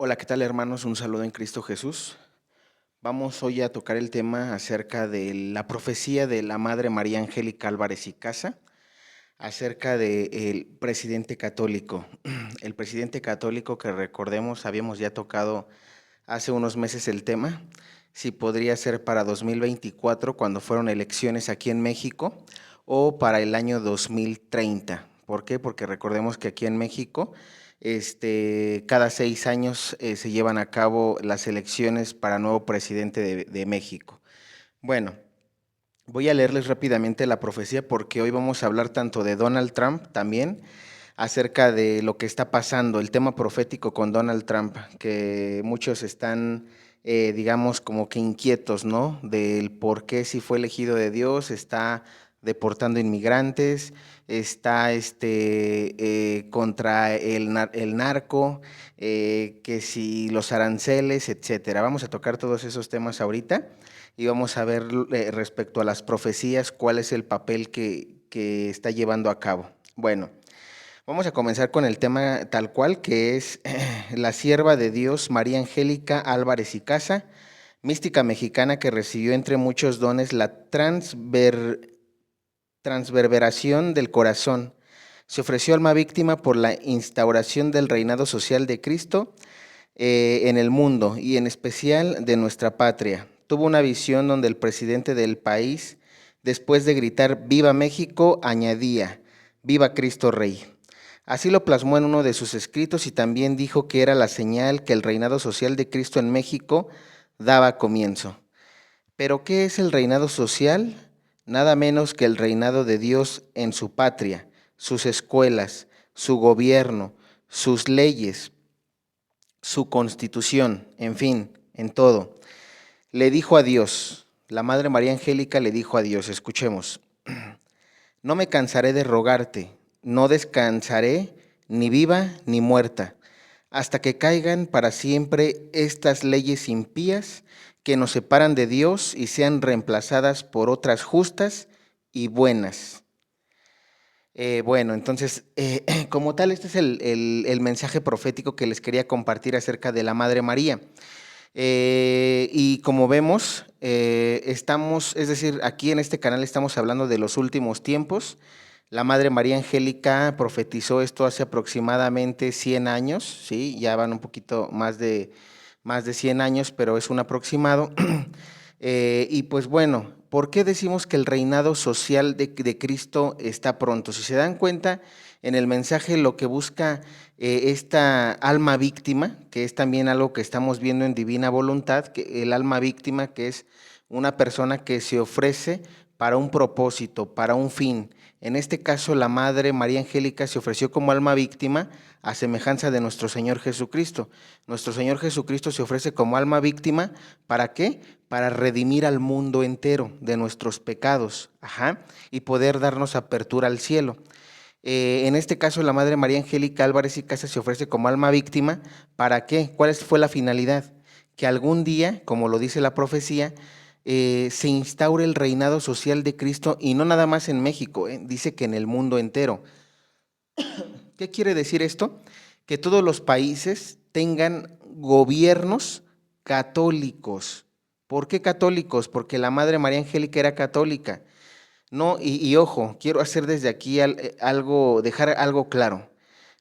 Hola, ¿qué tal hermanos? Un saludo en Cristo Jesús. Vamos hoy a tocar el tema acerca de la profecía de la Madre María Angélica Álvarez y Casa, acerca del presidente católico. El presidente católico que recordemos, habíamos ya tocado hace unos meses el tema, si podría ser para 2024 cuando fueron elecciones aquí en México o para el año 2030. ¿Por qué? Porque recordemos que aquí en México cada 6 años se llevan a cabo las elecciones para nuevo presidente de México. Bueno, voy a leerles rápidamente la profecía porque hoy vamos a hablar tanto de Donald Trump también, acerca de lo que está pasando, el tema profético con Donald Trump, que muchos están, digamos, como que inquietos, ¿no? Del por qué si fue elegido de Dios, está deportando inmigrantes, está contra el narco, que si los aranceles, etcétera. Vamos a tocar todos esos temas ahorita y vamos a ver respecto a las profecías cuál es el papel que está llevando a cabo. Bueno. Vamos a comenzar con el tema tal cual, que es la sierva de Dios María Angélica Álvarez y Casa, mística mexicana que recibió entre muchos dones la transverberación del corazón. Se ofreció alma víctima por la instauración del reinado social de Cristo en el mundo y en especial de nuestra patria. Tuvo una visión donde el presidente del país, después de gritar «Viva México», añadía «Viva Cristo Rey». Así lo plasmó en uno de sus escritos y también dijo que era la señal que el reinado social de Cristo en México daba comienzo. ¿Pero qué es el reinado social? Nada menos que el reinado de Dios en su patria, sus escuelas, su gobierno, sus leyes, su constitución, en fin, en todo. Le dijo a Dios, la Madre María Angélica le dijo a Dios, escuchemos, no me cansaré de rogarte, no descansaré ni viva ni muerta, hasta que caigan para siempre estas leyes impías que nos separan de Dios y sean reemplazadas por otras justas y buenas. Bueno, entonces, como tal, este es el mensaje profético que les quería compartir acerca de la Madre María. Y como vemos, estamos, es decir, aquí en este canal estamos hablando de los últimos tiempos. La Madre María Angélica profetizó esto hace aproximadamente 100 años, ¿sí? Ya van un poquito más de 100 años, pero es un aproximado. Y pues bueno, ¿por qué decimos que el reinado social de Cristo está pronto? Si se dan cuenta, en el mensaje lo que busca esta alma víctima, que es también algo que estamos viendo en Divina Voluntad, que el alma víctima, que es una persona que se ofrece para un propósito, para un fin. En este caso, la Madre María Angélica se ofreció como alma víctima a semejanza de nuestro Señor Jesucristo. Nuestro Señor Jesucristo se ofrece como alma víctima, ¿para qué? Para redimir al mundo entero de nuestros pecados, y poder darnos apertura al cielo. En este caso, la Madre María Angélica Álvarez y Casa se ofrece como alma víctima, ¿para qué? ¿Cuál fue la finalidad? Que algún día, como lo dice la profecía, se instaure el reinado social de Cristo y no nada más en México, dice que en el mundo entero. ¿Qué quiere decir esto? Que todos los países tengan gobiernos católicos. ¿Por qué católicos? Porque la Madre María Angélica era católica. No, y ojo, quiero hacer desde aquí dejar algo claro.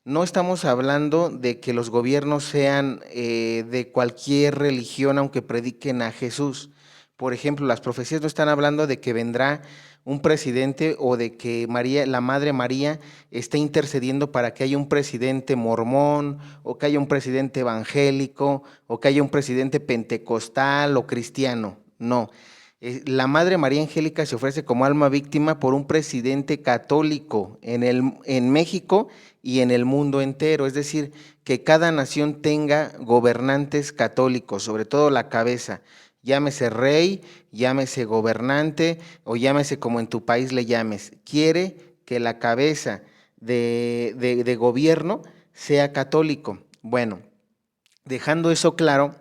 No estamos hablando de que los gobiernos sean de cualquier religión, aunque prediquen a Jesús. Por ejemplo, las profecías no están hablando de que vendrá un presidente o de que María, la Madre María, esté intercediendo para que haya un presidente mormón, o que haya un presidente evangélico, o que haya un presidente pentecostal o cristiano. No. La Madre María Angélica se ofrece como alma víctima por un presidente católico en México y en el mundo entero, es decir, que cada nación tenga gobernantes católicos, sobre todo la cabeza, llámese rey, llámese gobernante o llámese como en tu país le llames. Quiere que la cabeza de gobierno sea católico. Bueno, dejando eso claro,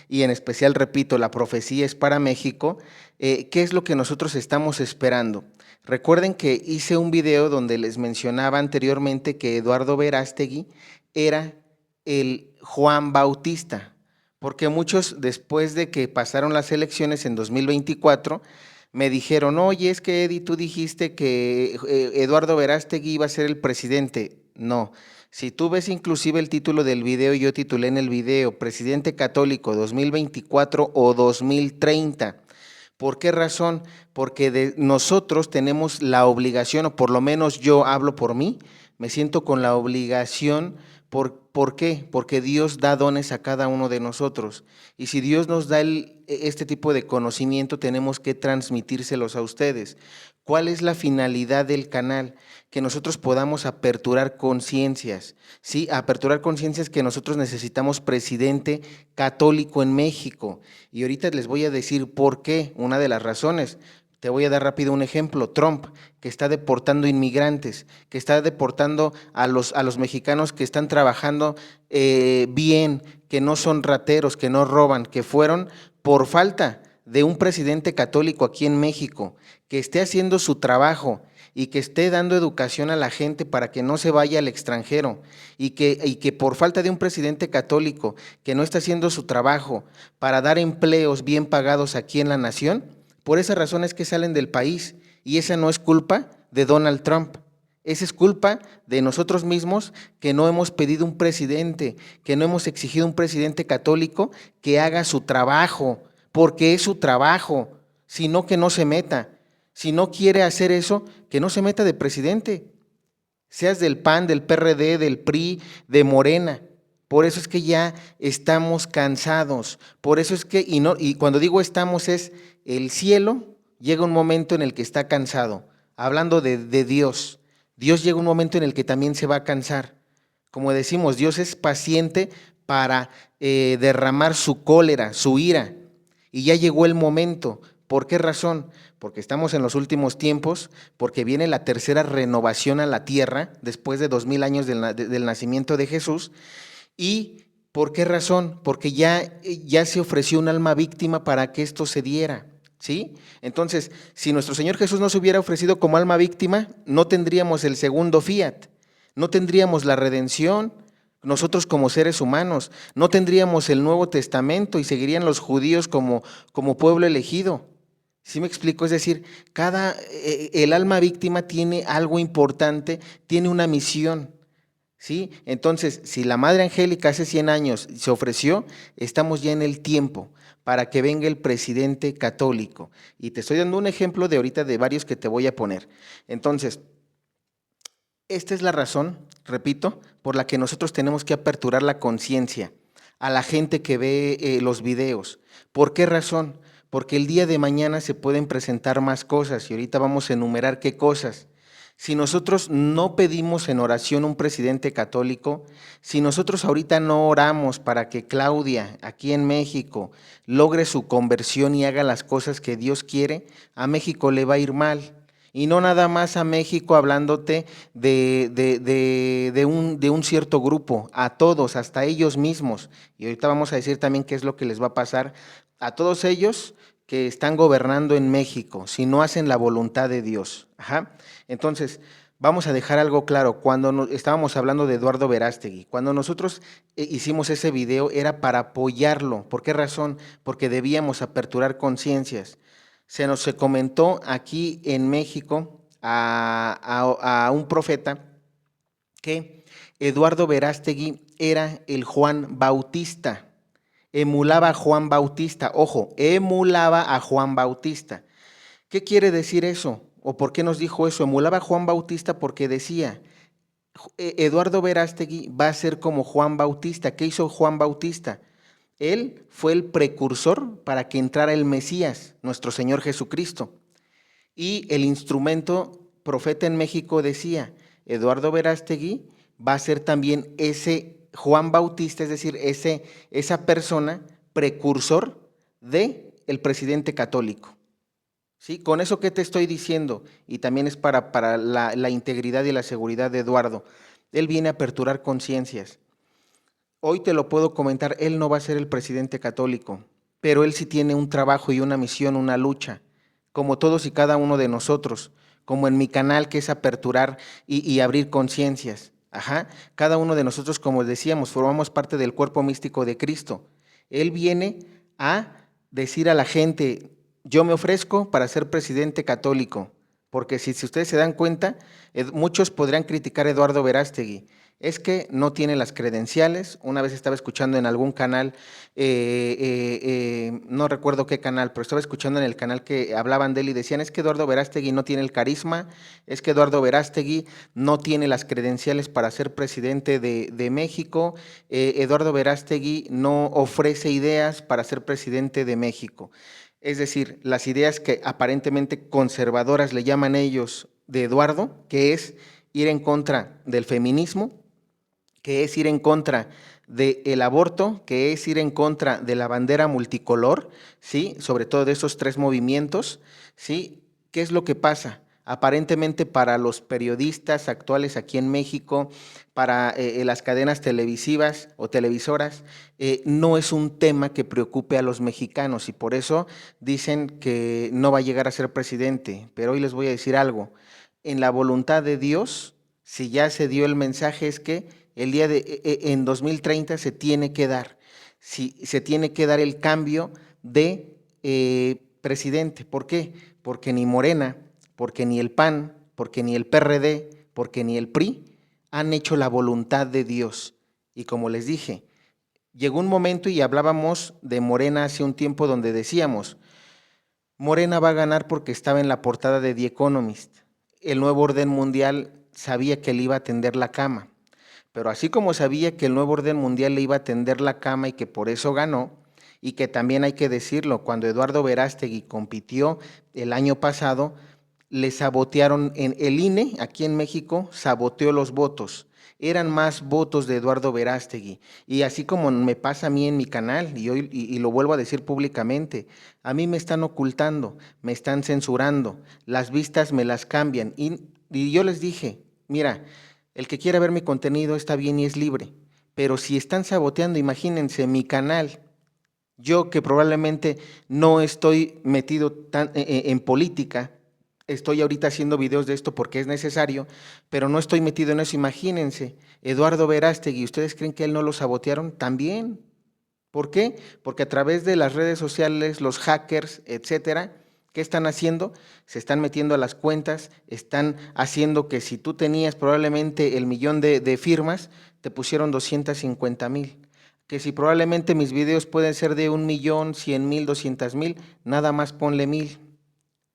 y en especial, repito, la profecía es para México, ¿qué es lo que nosotros estamos esperando? Recuerden que hice un video donde les mencionaba anteriormente que Eduardo Verástegui era el Juan Bautista, porque muchos después de que pasaron las elecciones en 2024 me dijeron, oye, es que Eddie, tú dijiste que Eduardo Verástegui iba a ser el presidente. No, si tú ves inclusive el título del video, yo titulé en el video, Presidente Católico 2024 o 2030. ¿Por qué razón? Porque nosotros tenemos la obligación, o por lo menos yo hablo por mí, me siento con la obligación. ¿Por qué? Porque Dios da dones a cada uno de nosotros. Y si Dios nos da este tipo de conocimiento, tenemos que transmitírselos a ustedes. ¿Cuál es la finalidad del canal? Que nosotros podamos aperturar conciencias, ¿sí? Aperturar conciencias que nosotros necesitamos presidente católico en México. Y ahorita les voy a decir por qué, una de las razones. Te voy a dar rápido un ejemplo, Trump, que está deportando inmigrantes, que está deportando a los mexicanos que están trabajando bien, que no son rateros, que no roban, que fueron por falta de un presidente católico aquí en México, que esté haciendo su trabajo y que esté dando educación a la gente para que no se vaya al extranjero y que por falta de un presidente católico que no está haciendo su trabajo para dar empleos bien pagados aquí en la nación, por esa razón es que salen del país y esa no es culpa de Donald Trump. Esa es culpa de nosotros mismos que no hemos pedido un presidente, que no hemos exigido un presidente católico que haga su trabajo, porque es su trabajo, sino que no se meta. Si no quiere hacer eso, que no se meta de presidente, seas del PAN, del PRD, del PRI, de Morena. Por eso es que ya estamos cansados, por eso es que, y cuando digo estamos es el cielo llega un momento en el que está cansado, hablando de Dios. Dios llega un momento en el que también se va a cansar. Como decimos, Dios es paciente para derramar su cólera, su ira. Y ya llegó el momento. ¿Por qué razón? Porque estamos en los últimos tiempos, porque viene la tercera renovación a la tierra, después de 2000 años del nacimiento de Jesús. ¿Y por qué razón? Porque ya se ofreció un alma víctima para que esto se diera. ¿Sí? Entonces, si nuestro Señor Jesús no se hubiera ofrecido como alma víctima, no tendríamos el segundo fiat, no tendríamos la redención, nosotros como seres humanos, no tendríamos el Nuevo Testamento y seguirían los judíos como pueblo elegido. ¿Sí me explico? Es decir, el alma víctima tiene algo importante, tiene una misión. ¿Sí? Entonces, si la Madre Angélica hace 100 años se ofreció, estamos ya en el tiempo para que venga el presidente católico. Y te estoy dando un ejemplo de ahorita de varios que te voy a poner. Entonces, esta es la razón, repito, por la que nosotros tenemos que aperturar la conciencia a la gente que ve los videos. ¿Por qué razón? Porque el día de mañana se pueden presentar más cosas y ahorita vamos a enumerar qué cosas. Si nosotros no pedimos en oración un presidente católico, si nosotros ahorita no oramos para que Claudia, aquí en México, logre su conversión y haga las cosas que Dios quiere, a México le va a ir mal. Y no nada más a México hablándote de un cierto grupo, a todos, hasta ellos mismos. Y ahorita vamos a decir también qué es lo que les va a pasar a todos ellos que están gobernando en México, si no hacen la voluntad de Dios. Ajá. Entonces, vamos a dejar algo claro. Cuando estábamos hablando de Eduardo Verástegui, cuando nosotros hicimos ese video era para apoyarlo. ¿Por qué razón? Porque debíamos aperturar conciencias. Se nos comentó aquí en México a un profeta que Eduardo Verástegui era el Juan Bautista, emulaba a Juan Bautista, ojo, emulaba a Juan Bautista. ¿Qué quiere decir eso? ¿O por qué nos dijo eso? Emulaba a Juan Bautista porque decía, Eduardo Verástegui va a ser como Juan Bautista. ¿Qué hizo Juan Bautista? Él fue el precursor para que entrara el Mesías, nuestro Señor Jesucristo. Y el instrumento profeta en México decía, Eduardo Verástegui va a ser también ese Juan Bautista, es decir, esa persona precursor de el presidente católico. ¿Sí? Con eso que te estoy diciendo, y también es para la integridad y la seguridad de Eduardo, él viene a aperturar conciencias. Hoy te lo puedo comentar, él no va a ser el presidente católico, pero él sí tiene un trabajo y una misión, una lucha, como todos y cada uno de nosotros, como en mi canal que es aperturar y abrir conciencias Ajá, cada uno de nosotros, como decíamos, formamos parte del cuerpo místico de Cristo. Él viene a decir a la gente, yo me ofrezco para ser presidente católico, porque si ustedes se dan cuenta, muchos podrían criticar a Eduardo Verástegui, es que no tiene las credenciales. Una vez estaba escuchando en algún canal, no recuerdo qué canal, pero estaba escuchando en el canal que hablaban de él y decían, es que Eduardo Verástegui no tiene el carisma, es que Eduardo Verástegui no tiene las credenciales para ser presidente de México, Eduardo Verástegui no ofrece ideas para ser presidente de México. Es decir, las ideas que aparentemente conservadoras le llaman ellos de Eduardo, que es ir en contra del feminismo, que es ir en contra del aborto, que es ir en contra de la bandera multicolor, ¿sí? Sobre todo de esos tres movimientos, ¿sí? ¿Qué es lo que pasa? Aparentemente para los periodistas actuales aquí en México, para las cadenas televisivas o televisoras, no es un tema que preocupe a los mexicanos y por eso dicen que no va a llegar a ser presidente. Pero hoy les voy a decir algo, en la voluntad de Dios, si ya se dio el mensaje, es que el día en 2030 se tiene que dar, se tiene que dar el cambio de presidente. ¿Por qué? Porque ni Morena, porque ni el PAN, porque ni el PRD, porque ni el PRI han hecho la voluntad de Dios. Y como les dije, llegó un momento y hablábamos de Morena hace un tiempo donde decíamos, Morena va a ganar porque estaba en la portada de The Economist. El nuevo orden mundial sabía que le iba a tender la cama. Pero así como sabía que el nuevo orden mundial le iba a tender la cama y que por eso ganó, y que también hay que decirlo, cuando Eduardo Verástegui compitió el año pasado, le sabotearon en el INE, aquí en México, saboteó los votos. Eran más votos de Eduardo Verástegui. Y así como me pasa a mí en mi canal, y, hoy, y lo vuelvo a decir públicamente, a mí me están ocultando, me están censurando, las vistas me las cambian. Y yo les dije, mira, el que quiera ver mi contenido está bien y es libre, pero si están saboteando, imagínense mi canal, yo que probablemente no estoy metido en política, estoy ahorita haciendo videos de esto porque es necesario, pero no estoy metido en eso. Imagínense, Eduardo Verástegui, ¿ustedes creen que él no lo sabotearon? También. ¿Por qué? Porque a través de las redes sociales, los hackers, etcétera, ¿qué están haciendo? Se están metiendo a las cuentas, están haciendo que si tú tenías probablemente el millón de firmas, te pusieron 250,000. Que si probablemente mis videos pueden ser de 1,000,000, 100,000, 200,000, nada más ponle 1,000.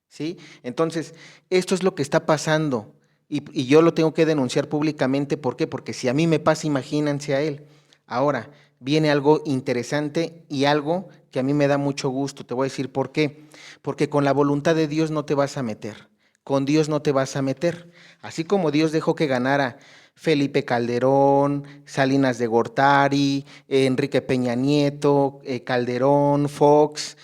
¿Sí? Entonces, esto es lo que está pasando y yo lo tengo que denunciar públicamente. ¿Por qué? Porque si a mí me pasa, imagínense a él. Ahora, viene algo interesante y algo que a mí me da mucho gusto. Te voy a decir por qué. Porque con la voluntad de Dios no te vas a meter. Con Dios no te vas a meter. Así como Dios dejó que ganara Felipe Calderón, Salinas de Gortari, Enrique Peña Nieto, Calderón, Fox,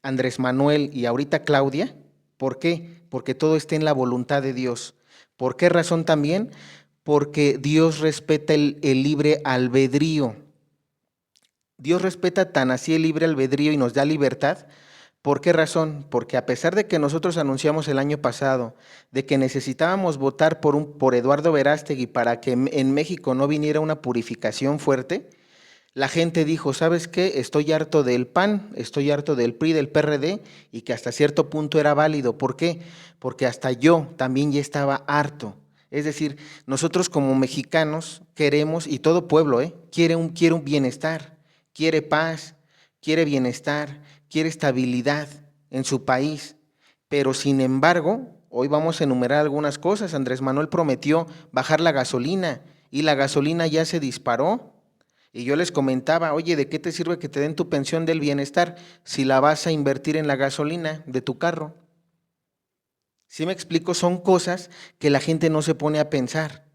Andrés Manuel y ahorita Claudia. ¿Por qué? Porque todo está en la voluntad de Dios. ¿Por qué razón también? Porque Dios respeta el libre albedrío. Dios respeta tan así el libre albedrío y nos da libertad. ¿Por qué razón? Porque a pesar de que nosotros anunciamos el año pasado de que necesitábamos votar por Eduardo Verástegui para que en México no viniera una purificación fuerte, la gente dijo, ¿sabes qué? Estoy harto del PAN, estoy harto del PRI, del PRD, y que hasta cierto punto era válido. ¿Por qué? Porque hasta yo también ya estaba harto. Es decir, nosotros como mexicanos queremos, y todo pueblo, quiere un bienestar, quiere paz, quiere bienestar, quiere estabilidad en su país. Pero sin embargo, hoy vamos a enumerar algunas cosas. Andrés Manuel prometió bajar la gasolina y la gasolina ya se disparó. Y yo les comentaba, oye, ¿de qué te sirve que te den tu pensión del bienestar si la vas a invertir en la gasolina de tu carro? ¿Sí me explico? Son cosas que la gente no se pone a pensar.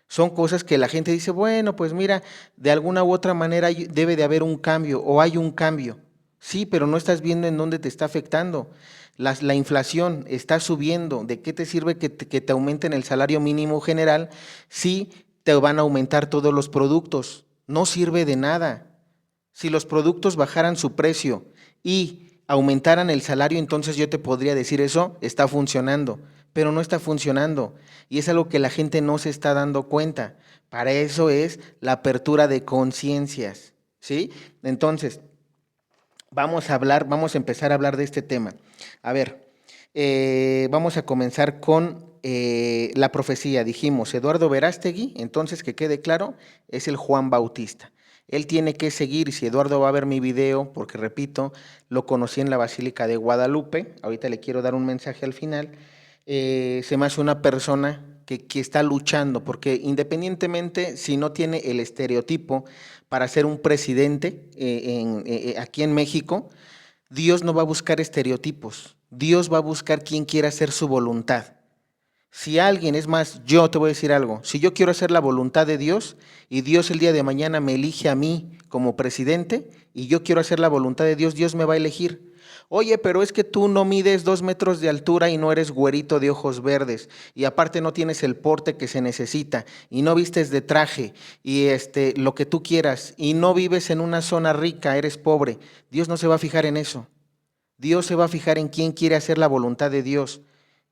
Son cosas que la gente dice, bueno, pues mira, de alguna u otra manera debe de haber un cambio o hay un cambio. Sí, pero no estás viendo en dónde te está afectando. La inflación está subiendo. ¿De qué te sirve que te aumenten el salario mínimo general si te van a aumentar todos los productos? No sirve de nada. Si los productos bajaran su precio y aumentaran el salario, entonces yo te podría decir eso está funcionando. pero no está funcionando. Y es algo que la gente no se está dando cuenta. Para eso es la apertura de conciencias, ¿sí? Entonces, vamos a empezar a hablar de este tema. A ver, vamos a comenzar con la profecía. Dijimos, Eduardo Verástegui, entonces que quede claro, es el Juan Bautista. Él tiene que seguir, si Eduardo va a ver mi video, porque repito, lo conocí en la Basílica de Guadalupe, ahorita le quiero dar un mensaje al final, se me hace una persona que está luchando, porque independientemente si no tiene el estereotipo para ser un presidente aquí en México, Dios no va a buscar estereotipos, Dios va a buscar quien quiera hacer su voluntad. Si alguien, es más, yo te voy a decir algo, si yo quiero hacer la voluntad de Dios y Dios el día de mañana me elige a mí como presidente y yo quiero hacer la voluntad de Dios, Dios me va a elegir. Oye, pero es que tú no mides 2 metros de altura y no eres güerito de ojos verdes y aparte no tienes el porte que se necesita y no vistes de traje y lo que tú quieras y no vives en una zona rica, eres pobre. Dios no se va a fijar en eso. Dios se va a fijar en quién quiere hacer la voluntad de Dios.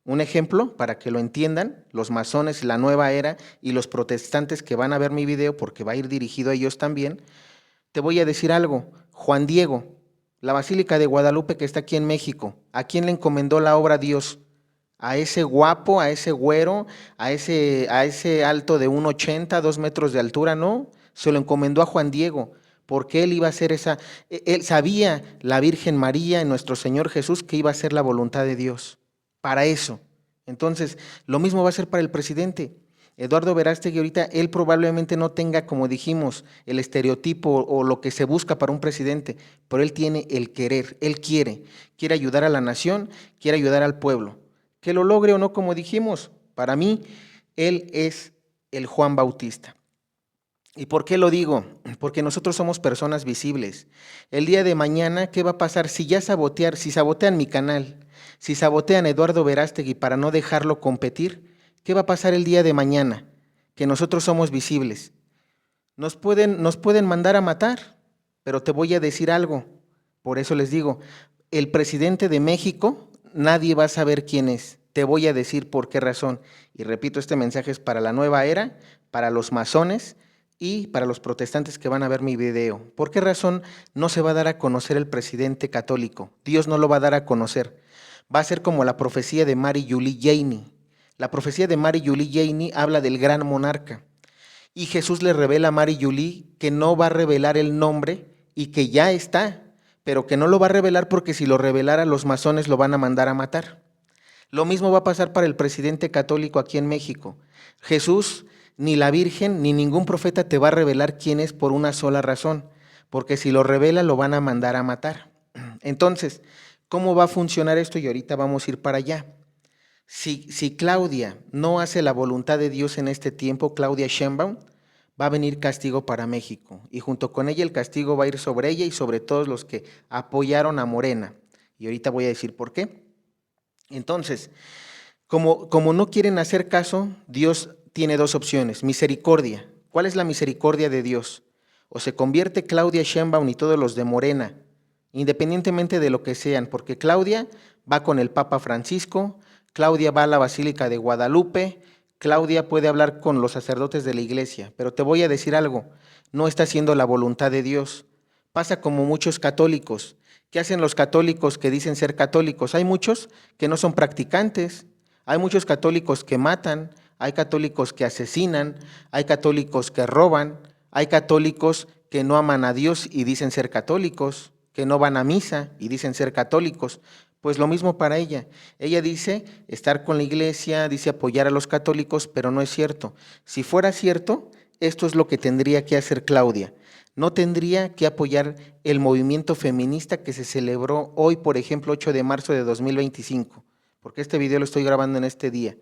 Un ejemplo, para que lo entiendan, los masones, la nueva era y los protestantes que van a ver mi video, porque va a ir dirigido a ellos también, te voy a decir algo. Juan Diego, la Basílica de Guadalupe que está aquí en México, ¿a quién le encomendó la obra Dios? ¿A ese guapo, a ese güero, a ese alto de 1,80, 2 metros de altura? No, se lo encomendó a Juan Diego, porque él iba a hacer él sabía, la Virgen María, en nuestro Señor Jesús, que iba a hacer la voluntad de Dios. Para eso. Entonces, lo mismo va a ser para el presidente. Eduardo Verástegui ahorita, él probablemente no tenga, como dijimos, el estereotipo o lo que se busca para un presidente, pero él tiene el querer, él quiere ayudar a la nación, quiere ayudar al pueblo. Que lo logre o no, como dijimos, para mí, él es el Juan Bautista. ¿Y por qué lo digo? Porque nosotros somos personas visibles. El día de mañana, ¿qué va a pasar si si sabotean mi canal, si sabotean a Eduardo Verástegui para no dejarlo competir? ¿Qué va a pasar el día de mañana? Que nosotros somos visibles. Nos pueden mandar a matar, pero te voy a decir algo. Por eso les digo, el presidente de México, nadie va a saber quién es. Te voy a decir por qué razón. Y repito, este mensaje es para la nueva era, para los masones y para los protestantes que van a ver mi video. ¿Por qué razón no se va a dar a conocer el presidente católico? Dios no lo va a dar a conocer. Va a ser como la profecía de Mary Julie Janey. La profecía de Mary Julie Janey habla del gran monarca. Y Jesús le revela a Mary Julie que no va a revelar el nombre y que ya está, pero que no lo va a revelar porque si lo revelara los masones lo van a mandar a matar. Lo mismo va a pasar para el presidente católico aquí en México. Jesús, ni la Virgen, ni ningún profeta te va a revelar quién es por una sola razón, porque si lo revela lo van a mandar a matar. Entonces, ¿cómo va a funcionar esto? Y ahorita vamos a ir para allá. Si Claudia no hace la voluntad de Dios en este tiempo, Claudia Sheinbaum, va a venir castigo para México. Y junto con ella el castigo va a ir sobre ella y sobre todos los que apoyaron a Morena. Y ahorita voy a decir por qué. Entonces, como no quieren hacer caso, Dios tiene dos opciones. Misericordia. ¿Cuál es la misericordia de Dios? O se convierte Claudia Sheinbaum y todos los de Morena, independientemente de lo que sean, porque Claudia va con el Papa Francisco, Claudia va a la Basílica de Guadalupe, Claudia puede hablar con los sacerdotes de la iglesia, pero te voy a decir algo, no está haciendo la voluntad de Dios. Pasa como muchos católicos. ¿Qué hacen los católicos que dicen ser católicos? Hay muchos que no son practicantes, hay muchos católicos que matan, hay católicos que asesinan, hay católicos que roban, hay católicos que no aman a Dios y dicen ser católicos, que no van a misa y dicen ser católicos. Pues lo mismo para ella. Ella dice estar con la iglesia, dice apoyar a los católicos, pero no es cierto. Si fuera cierto, esto es lo que tendría que hacer Claudia. No tendría que apoyar el movimiento feminista que se celebró hoy, por ejemplo, 8 de marzo de 2025, porque este video lo estoy grabando en este día.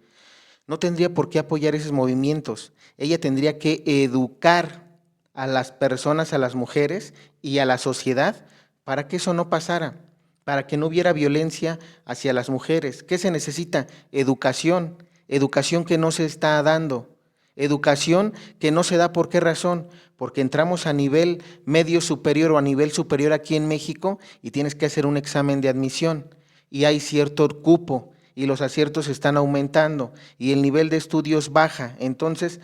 No tendría por qué apoyar esos movimientos. Ella tendría que educar a las personas, a las mujeres y a la sociedad para que eso no pasara, para que no hubiera violencia hacia las mujeres. ¿Qué se necesita? Educación, educación que no se está dando. Educación que no se da, ¿por qué razón? Porque entramos a nivel medio superior o a nivel superior aquí en México y tienes que hacer un examen de admisión y hay cierto cupo y los aciertos están aumentando y el nivel de estudios baja. Entonces,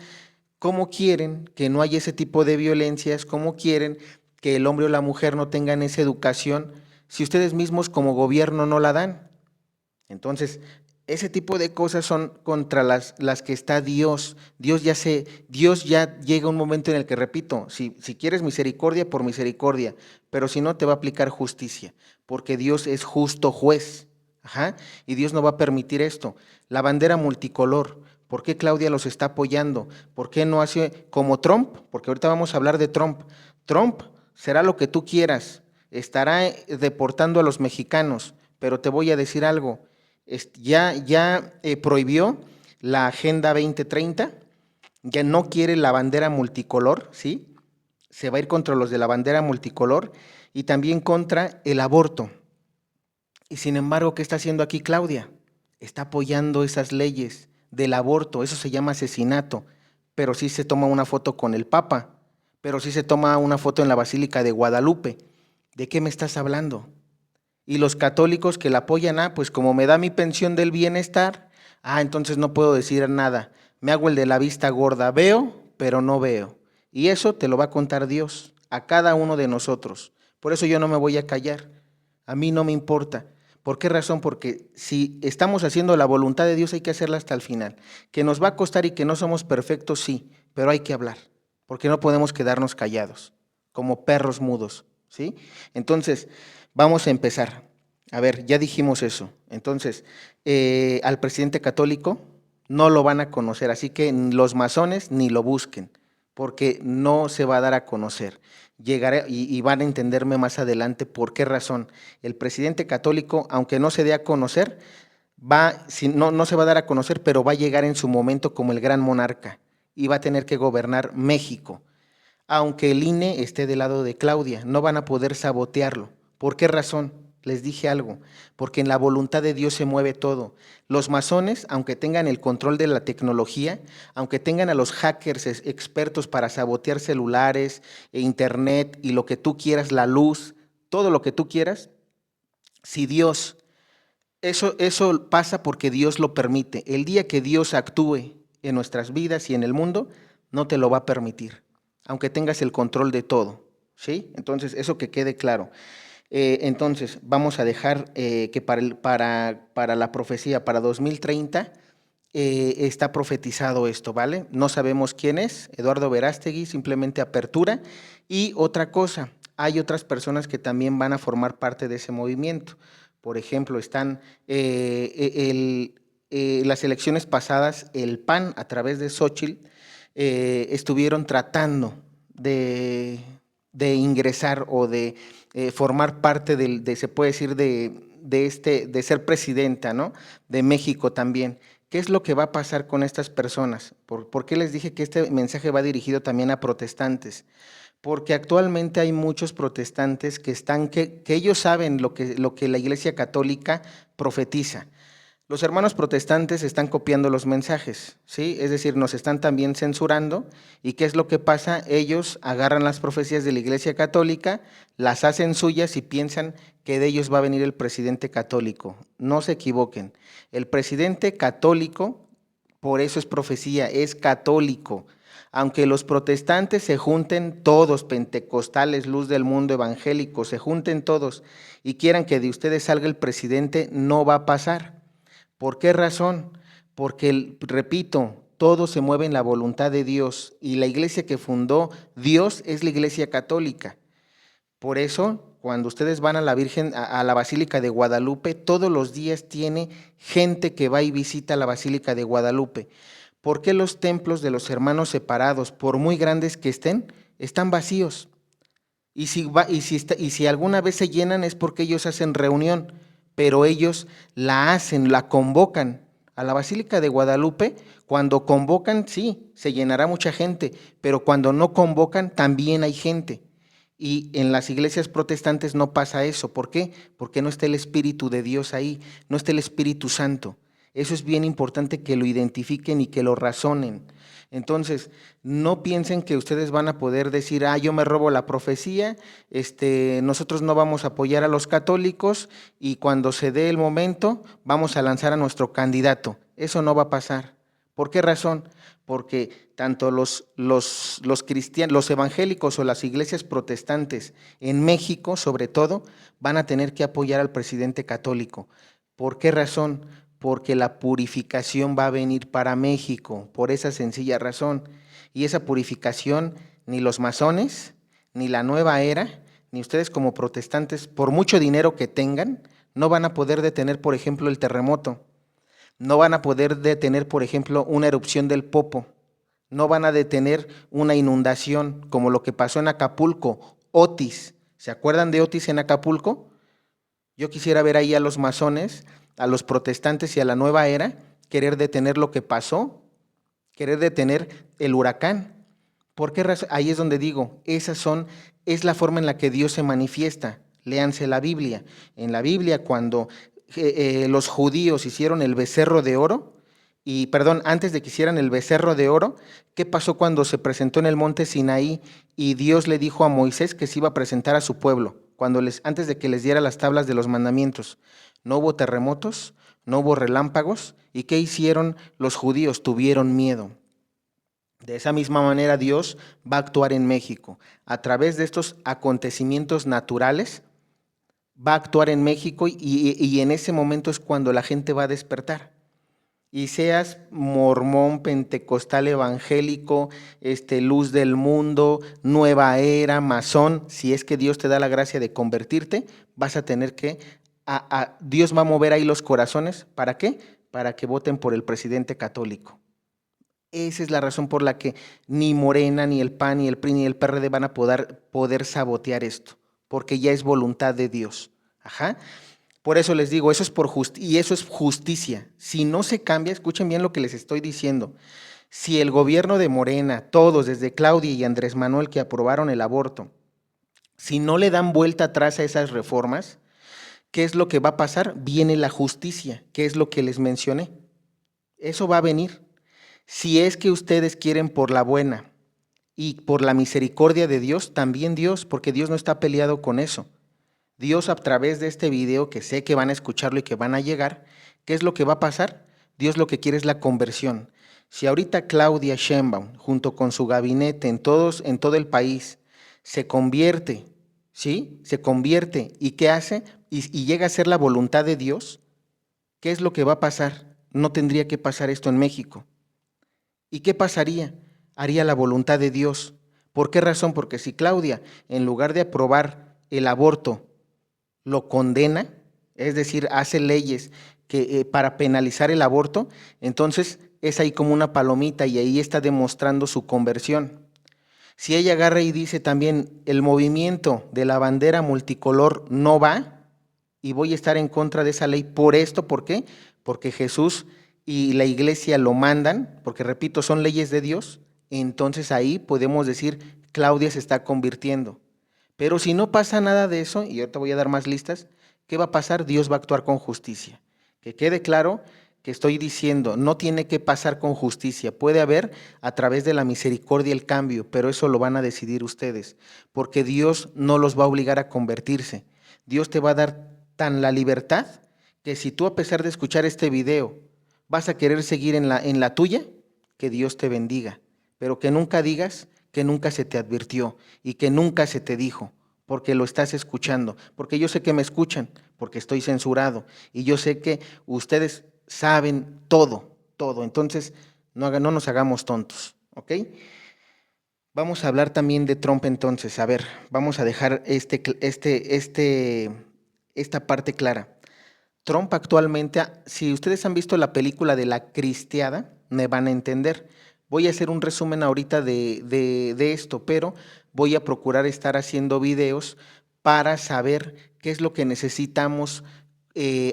¿cómo quieren que no haya ese tipo de violencias? ¿Cómo quieren que el hombre o la mujer no tengan esa educación si ustedes mismos como gobierno no la dan? Entonces, ese tipo de cosas son contra las que está Dios. Dios ya llega un momento en el que, repito, si quieres misericordia, por misericordia, pero si no, te va a aplicar justicia, porque Dios es justo juez. Ajá, y Dios no va a permitir esto. La bandera multicolor, ¿por qué Claudia los está apoyando? ¿Por qué no hace como Trump? Porque ahorita vamos a hablar de Trump. Trump será lo que tú quieras, estará deportando a los mexicanos, pero te voy a decir algo, ya prohibió la Agenda 2030, ya no quiere la bandera multicolor, ¿sí? Se va a ir contra los de la bandera multicolor y también contra el aborto. Y sin embargo, ¿qué está haciendo aquí Claudia? Está apoyando esas leyes del aborto, eso se llama asesinato, pero sí se toma una foto con el Papa, pero sí se toma una foto en la Basílica de Guadalupe. ¿De qué me estás hablando? Y los católicos que la apoyan, pues como me da mi pensión del bienestar, entonces no puedo decir nada. Me hago el de la vista gorda, veo, pero no veo. Y eso te lo va a contar Dios a cada uno de nosotros. Por eso yo no me voy a callar. A mí no me importa. ¿Por qué razón? Porque si estamos haciendo la voluntad de Dios hay que hacerla hasta el final. Que nos va a costar y que no somos perfectos, sí, pero hay que hablar, porque no podemos quedarnos callados, como perros mudos, ¿sí? Entonces, vamos a empezar. A ver, ya dijimos eso. Entonces, al presidente católico no lo van a conocer, así que los masones ni lo busquen, porque no se va a dar a conocer. Llegaré y van a entenderme más adelante por qué razón. El presidente católico, aunque no se dé a conocer, no se va a dar a conocer, pero va a llegar en su momento como el gran monarca y va a tener que gobernar México. Aunque el INE esté del lado de Claudia, no van a poder sabotearlo. ¿Por qué razón? Les dije algo, porque en la voluntad de Dios se mueve todo. Los masones, aunque tengan el control de la tecnología, aunque tengan a los hackers expertos para sabotear celulares, internet y lo que tú quieras, la luz, todo lo que tú quieras, si Dios, eso pasa porque Dios lo permite. El día que Dios actúe en nuestras vidas y en el mundo, no te lo va a permitir, aunque tengas el control de todo, ¿sí? Entonces, eso que quede claro. Entonces, vamos a dejar que para la profecía, para 2030, está profetizado esto, ¿vale? No sabemos quién es, Eduardo Verástegui, simplemente apertura. Y otra cosa, hay otras personas que también van a formar parte de ese movimiento. Por ejemplo, están las elecciones pasadas, el PAN, a través de Xóchitl, estuvieron tratando de ingresar o de formar parte se puede decir, de ser presidenta, ¿no? De México también. ¿Qué es lo que va a pasar con estas personas? ¿Por qué les dije que este mensaje va dirigido también a protestantes? Porque actualmente hay muchos protestantes que ellos saben lo que la Iglesia Católica profetiza. Los hermanos protestantes están copiando los mensajes, ¿sí? Es decir, nos están también censurando. ¿Y qué es lo que pasa? Ellos agarran las profecías de la Iglesia Católica, las hacen suyas y piensan que de ellos va a venir el presidente católico. No se equivoquen. El presidente católico, por eso es profecía, es católico. Aunque los protestantes se junten todos, pentecostales, luz del mundo, evangélicos, se junten todos y quieran que de ustedes salga el presidente, no va a pasar. ¿Por qué razón? Porque, repito, todo se mueve en la voluntad de Dios y la iglesia que fundó Dios es la iglesia católica. Por eso, cuando ustedes van a la Virgen, a la Basílica de Guadalupe, todos los días tiene gente que va y visita la Basílica de Guadalupe. ¿Por qué los templos de los hermanos separados, por muy grandes que están vacíos? Y si alguna vez se llenan es porque ellos hacen reunión, pero ellos la convocan. A la Basílica de Guadalupe, cuando convocan, sí, se llenará mucha gente, pero cuando no convocan, también hay gente. Y en las iglesias protestantes no pasa eso. ¿Por qué? Porque no está el Espíritu de Dios ahí, no está el Espíritu Santo. Eso es bien importante que lo identifiquen y que lo razonen. Entonces, no piensen que ustedes van a poder decir, yo me robo la profecía, nosotros no vamos a apoyar a los católicos y cuando se dé el momento vamos a lanzar a nuestro candidato. Eso no va a pasar. ¿Por qué razón? Porque tanto los cristianos, los evangélicos o las iglesias protestantes en México, sobre todo, van a tener que apoyar al presidente católico. ¿Por qué razón? Porque la purificación va a venir para México, por esa sencilla razón. Y esa purificación ni los masones, ni la nueva era, ni ustedes como protestantes, por mucho dinero que tengan, no van a poder detener, por ejemplo, el terremoto. No van a poder detener, por ejemplo, una erupción del Popo. No van a detener una inundación como lo que pasó en Acapulco, Otis. ¿Se acuerdan de Otis en Acapulco? Yo quisiera ver ahí a los masones, a los protestantes y a la nueva era querer detener lo que pasó, querer detener el huracán. ¿Por qué razón? Ahí es donde digo, es la forma en la que Dios se manifiesta. Léanse la Biblia. En la Biblia, cuando los judíos hicieron el becerro de oro, antes de que hicieran el becerro de oro, ¿qué pasó cuando se presentó en el monte Sinaí y Dios le dijo a Moisés que se iba a presentar a su pueblo? Antes de que les diera las tablas de los mandamientos, no hubo terremotos, no hubo relámpagos, ¿y qué hicieron los judíos? Tuvieron miedo. De esa misma manera Dios va a actuar en México. A través de estos acontecimientos naturales, va a actuar en México y en ese momento es cuando la gente va a despertar. Y seas mormón, pentecostal, evangélico, luz del mundo, nueva era, masón, si es que Dios te da la gracia de convertirte, vas a tener que, Dios va a mover ahí los corazones. ¿Para qué? Para que voten por el presidente católico. Esa es la razón por la que ni Morena, ni el PAN, ni el PRI, ni el PRD van a poder sabotear esto, porque ya es voluntad de Dios. Ajá. Por eso les digo, eso es y eso es justicia. Si no se cambia, escuchen bien lo que les estoy diciendo. Si el gobierno de Morena, todos, desde Claudia y Andrés Manuel que aprobaron el aborto, si no le dan vuelta atrás a esas reformas, ¿qué es lo que va a pasar? Viene la justicia, que es lo que les mencioné. Eso va a venir. Si es que ustedes quieren por la buena y por la misericordia de Dios, también Dios, porque Dios no está peleado con eso. Dios, a través de este video, que sé que van a escucharlo y que van a llegar, ¿qué es lo que va a pasar? Dios lo que quiere es la conversión. Si ahorita Claudia Sheinbaum, junto con su gabinete en todo el país, se convierte, ¿sí? Se convierte, ¿y qué hace? Y llega a ser la voluntad de Dios, ¿qué es lo que va a pasar? No tendría que pasar esto en México. ¿Y qué pasaría? Haría la voluntad de Dios. ¿Por qué razón? Porque si Claudia, en lugar de aprobar el aborto, lo condena, es decir, hace leyes para penalizar el aborto, entonces es ahí como una palomita y ahí está demostrando su conversión. Si ella agarra y dice también, el movimiento de la bandera multicolor no va y voy a estar en contra de esa ley por esto, ¿por qué? Porque Jesús y la iglesia lo mandan, porque repito, son leyes de Dios, entonces ahí podemos decir, Claudia se está convirtiendo. Pero si no pasa nada de eso, y ahorita voy a dar más listas, ¿qué va a pasar? Dios va a actuar con justicia. Que quede claro que estoy diciendo, no tiene que pasar con justicia, puede haber a través de la misericordia el cambio, pero eso lo van a decidir ustedes, porque Dios no los va a obligar a convertirse. Dios te va a dar tan la libertad que si tú, a pesar de escuchar este video, vas a querer seguir en la tuya, que Dios te bendiga, pero que nunca digas que nunca se te advirtió y que nunca se te dijo, porque lo estás escuchando, porque yo sé que me escuchan, porque estoy censurado y yo sé que ustedes saben todo, todo, entonces no nos hagamos tontos, ¿ok? Vamos a hablar también de Trump entonces, a ver, vamos a dejar esta parte clara. Trump actualmente, si ustedes han visto la película de La Cristiada, me van a entender. Voy a hacer un resumen ahorita de esto, pero voy a procurar estar haciendo videos para saber qué es lo que necesitamos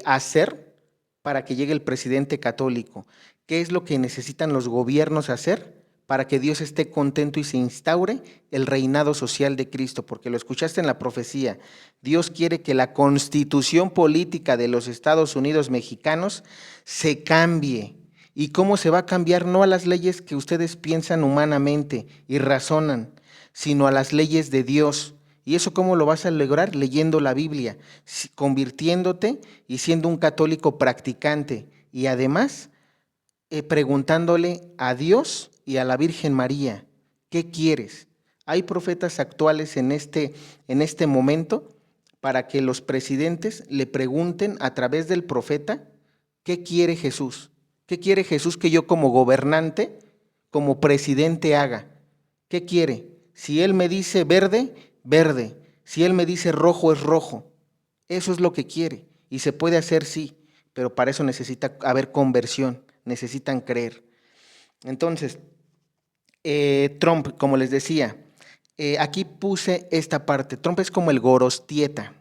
hacer para que llegue el presidente católico, qué es lo que necesitan los gobiernos hacer para que Dios esté contento y se instaure el reinado social de Cristo, porque lo escuchaste en la profecía. Dios quiere que la constitución política de los Estados Unidos mexicanos se cambie. ¿Y cómo se va a cambiar? No a las leyes que ustedes piensan humanamente y razonan, sino a las leyes de Dios. ¿Y eso cómo lo vas a lograr? Leyendo la Biblia, convirtiéndote y siendo un católico practicante. Y además, preguntándole a Dios y a la Virgen María, ¿qué quieres? Hay profetas actuales en este momento para que los presidentes le pregunten a través del profeta, ¿qué quiere Jesús? ¿Qué quiere Jesús que yo como gobernante, como presidente haga? ¿Qué quiere? Si Él me dice verde, verde. Si Él me dice rojo, es rojo. Eso es lo que quiere. Y se puede hacer, sí, pero para eso necesita haber conversión, necesitan creer. Entonces, Trump, como les decía, aquí puse esta parte. Trump es como el Gorostieta.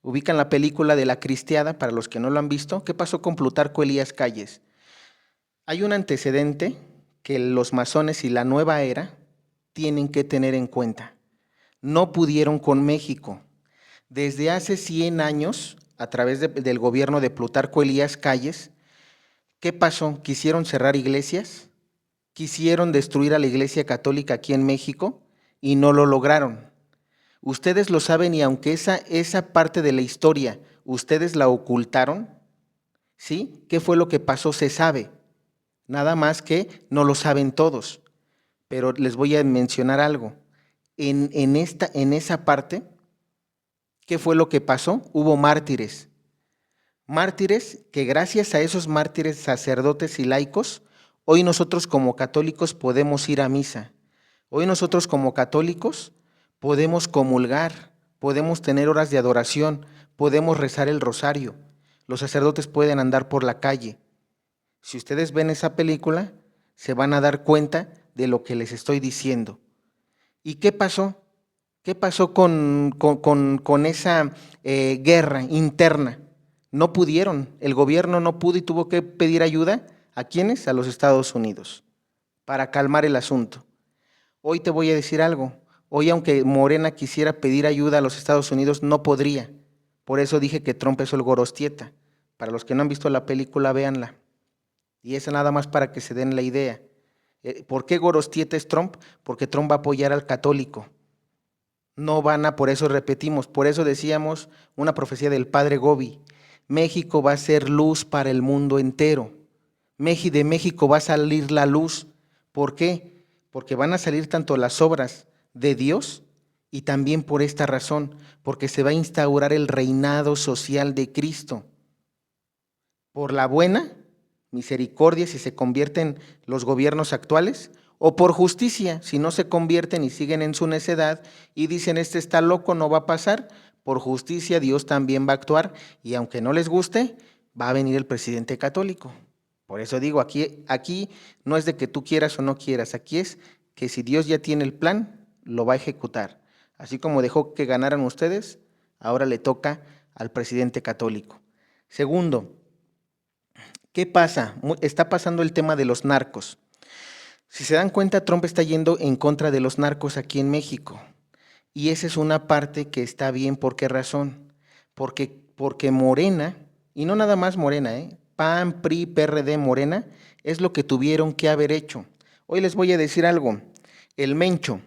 Ubican la película de La Cristiada, para los que no lo han visto. ¿Qué pasó con Plutarco Elías Calles? Hay un antecedente que los masones y la nueva era tienen que tener en cuenta. No pudieron con México. Desde hace 100 años, a través del gobierno de Plutarco Elías Calles, ¿qué pasó? ¿Quisieron cerrar iglesias? ¿Quisieron destruir a la Iglesia Católica aquí en México? Y no lo lograron. Ustedes lo saben y aunque esa parte de la historia ustedes la ocultaron, ¿sí? ¿Qué fue lo que pasó? Se sabe. Nada más que no lo saben todos. Pero les voy a mencionar algo. En esa parte, ¿qué fue lo que pasó? Hubo mártires. Mártires que gracias a esos mártires sacerdotes y laicos, hoy nosotros como católicos podemos ir a misa. Hoy nosotros como católicos podemos comulgar, podemos tener horas de adoración, podemos rezar el rosario. Los sacerdotes pueden andar por la calle. Si ustedes ven esa película, se van a dar cuenta de lo que les estoy diciendo. ¿Y qué pasó? ¿Qué pasó con esa guerra interna? No pudieron, el gobierno no pudo y tuvo que pedir ayuda. ¿A quiénes? A los Estados Unidos, para calmar el asunto. Hoy te voy a decir algo. Hoy, aunque Morena quisiera pedir ayuda a los Estados Unidos, no podría. Por eso dije que Trump es el Gorostieta. Para los que no han visto la película, véanla. Y eso nada más para que se den la idea. ¿Por qué Gorostieta es Trump? Porque Trump va a apoyar al católico. No van a, por eso repetimos, por eso decíamos una profecía del padre Gobi. México va a ser luz para el mundo entero. De México va a salir la luz. ¿Por qué? Porque van a salir tanto las obras de Dios y también por esta razón, porque se va a instaurar el reinado social de Cristo. Por la buena misericordia si se convierten los gobiernos actuales, o por justicia si no se convierten y siguen en su necedad y dicen este está loco, no va a pasar. Por justicia Dios también va a actuar y aunque no les guste, va a venir el presidente católico. Por eso digo, aquí no es de que tú quieras o no quieras, aquí es que si Dios ya tiene el plan, lo va a ejecutar. Así como dejó que ganaran ustedes, ahora le toca al presidente católico. Segundo, ¿qué pasa? Está pasando el tema de los narcos. Si se dan cuenta, Trump está yendo en contra de los narcos aquí en México. Y esa es una parte que está bien. ¿Por qué razón? Porque Morena, y no nada más Morena, PAN, PRI, PRD, Morena, es lo que tuvieron que haber hecho. Hoy les voy a decir algo. El Mencho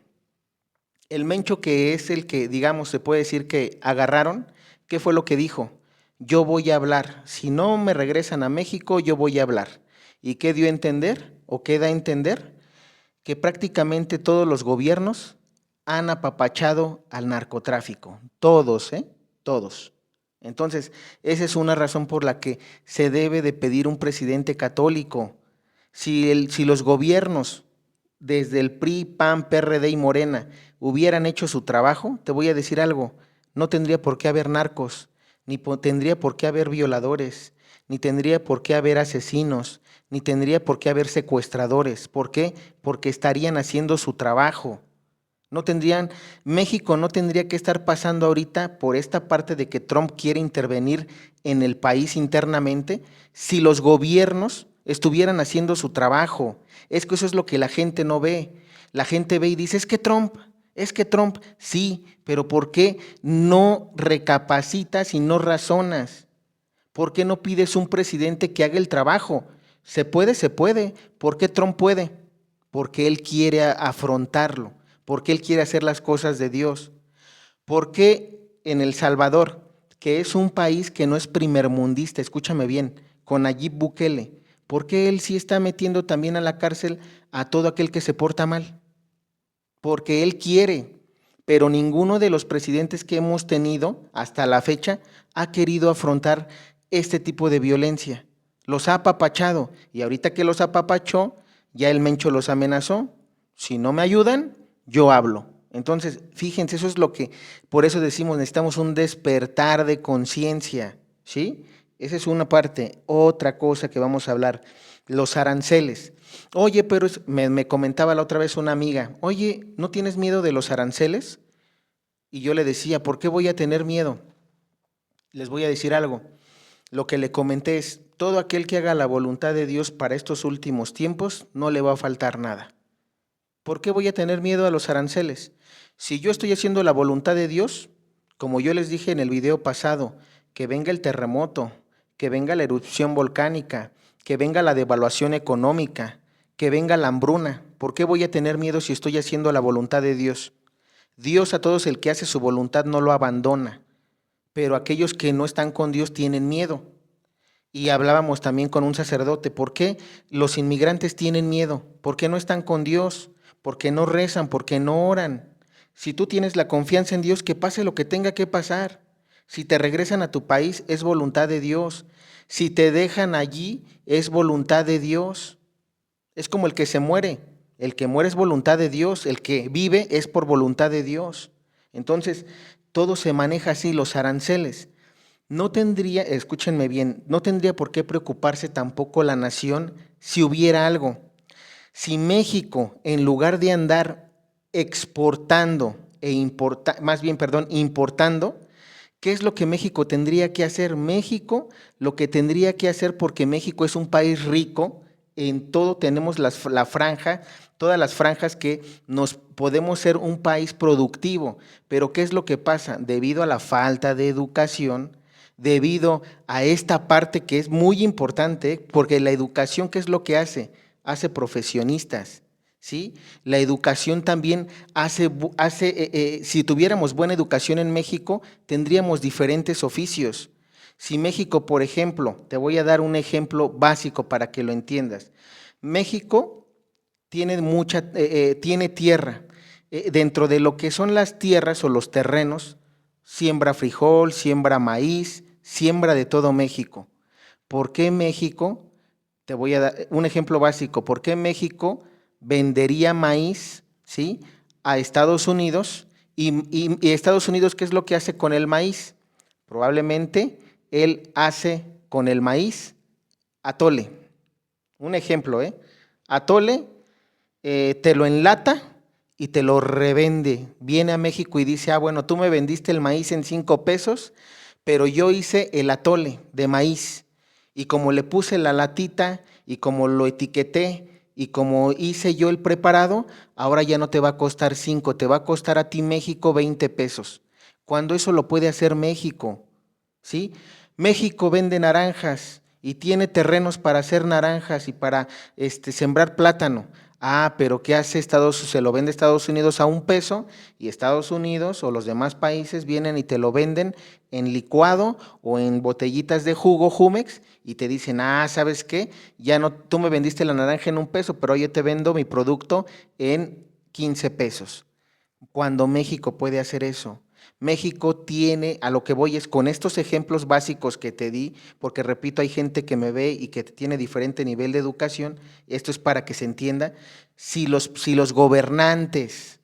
que es el que, digamos, se puede decir que agarraron, ¿qué fue lo que dijo? Yo voy a hablar. Si no me regresan a México, yo voy a hablar. ¿Y qué dio a entender o qué da a entender? Que prácticamente todos los gobiernos han apapachado al narcotráfico. Todos, todos. Entonces, esa es una razón por la que se debe de pedir un presidente católico. Si los gobiernos, desde el PRI, PAN, PRD y Morena, hubieran hecho su trabajo, te voy a decir algo, no tendría por qué haber narcos, ni tendría por qué haber violadores, ni tendría por qué haber asesinos, ni tendría por qué haber secuestradores. ¿Por qué? Porque estarían haciendo su trabajo. México no tendría que estar pasando ahorita por esta parte de que Trump quiere intervenir en el país internamente si los gobiernos estuvieran haciendo su trabajo. Es que eso es lo que la gente no ve. La gente ve y dice, es que Trump, sí, pero ¿por qué no recapacitas y no razonas? ¿Por qué no pides un presidente que haga el trabajo? Se puede, se puede. ¿Por qué Trump puede? Porque él quiere afrontarlo, porque él quiere hacer las cosas de Dios. ¿Por qué en El Salvador, que es un país que no es primermundista, escúchame bien, con Nayib Bukele, por qué él sí está metiendo también a la cárcel a todo aquel que se porta mal? Porque él quiere, pero ninguno de los presidentes que hemos tenido hasta la fecha ha querido afrontar este tipo de violencia. Los ha apapachado y ahorita que los apapachó, ya el Mencho los amenazó. Si no me ayudan, yo hablo. Entonces, fíjense, eso es lo que, por eso decimos, necesitamos un despertar de conciencia, ¿sí? Esa es una parte. Otra cosa que vamos a hablar, los aranceles. Oye, pero me comentaba la otra vez una amiga, oye, ¿no tienes miedo de los aranceles? Y yo le decía, ¿por qué voy a tener miedo? Les voy a decir algo. Lo que le comenté es, todo aquel que haga la voluntad de Dios para estos últimos tiempos, no le va a faltar nada. ¿Por qué voy a tener miedo a los aranceles? Si yo estoy haciendo la voluntad de Dios, como yo les dije en el video pasado, que venga el terremoto, que venga la erupción volcánica, que venga la devaluación económica, que venga la hambruna, ¿por qué voy a tener miedo si estoy haciendo la voluntad de Dios? Dios a todos el que hace su voluntad no lo abandona, pero aquellos que no están con Dios tienen miedo. Y hablábamos también con un sacerdote, ¿por qué los inmigrantes tienen miedo? ¿Por qué no están con Dios? ¿Por qué no rezan? ¿Por qué no oran? Si tú tienes la confianza en Dios, que pase lo que tenga que pasar. Si te regresan a tu país, es voluntad de Dios. Si te dejan allí, es voluntad de Dios. Es como el que se muere. El que muere es voluntad de Dios. El que vive es por voluntad de Dios. Entonces, todo se maneja así, los aranceles. No tendría, escúchenme bien, no tendría por qué preocuparse tampoco la nación si hubiera algo. Si México, en lugar de andar exportando importando, ¿qué es lo que México tendría que hacer? México lo que tendría que hacer, porque México es un país rico, en todo tenemos la franja, todas las franjas que nos podemos ser un país productivo, pero ¿qué es lo que pasa? Debido a la falta de educación, debido a esta parte que es muy importante, porque la educación, ¿qué es lo que hace? Hace profesionistas, ¿sí? La educación también si tuviéramos buena educación en México, tendríamos diferentes oficios. Si México, por ejemplo, te voy a dar un ejemplo básico para que lo entiendas. México tiene tiene tierra. Dentro de lo que son las tierras o los terrenos, siembra frijol, siembra maíz, siembra de todo México. ¿Por qué México? Te voy a dar un ejemplo básico. ¿Por qué México vendería maíz, ¿sí?, a Estados Unidos? Y Estados Unidos, ¿qué es lo que hace con el maíz? Probablemente él hace con el maíz atole. Un ejemplo, atole, te lo enlata y te lo revende. Viene a México y dice, bueno, tú me vendiste el maíz en 5 pesos, pero yo hice el atole de maíz. Y como le puse la latita y como lo etiqueté y como hice yo el preparado, ahora ya no te va a costar 5, te va a costar a ti, México, 20 pesos. Cuando eso lo puede hacer México, ¿sí? México vende naranjas y tiene terrenos para hacer naranjas y para sembrar plátano. Pero ¿qué hace Estados Unidos? Se lo vende Estados Unidos a 1 peso y Estados Unidos o los demás países vienen y te lo venden en licuado o en botellitas de jugo Jumex y te dicen, ¿sabes qué? Ya no, tú me vendiste la naranja en 1 peso, pero yo te vendo mi producto en 15 pesos. Cuando México puede hacer eso. México tiene, a lo que voy es con estos ejemplos básicos que te di, porque repito, hay gente que me ve y que tiene diferente nivel de educación, esto es para que se entienda, si los gobernantes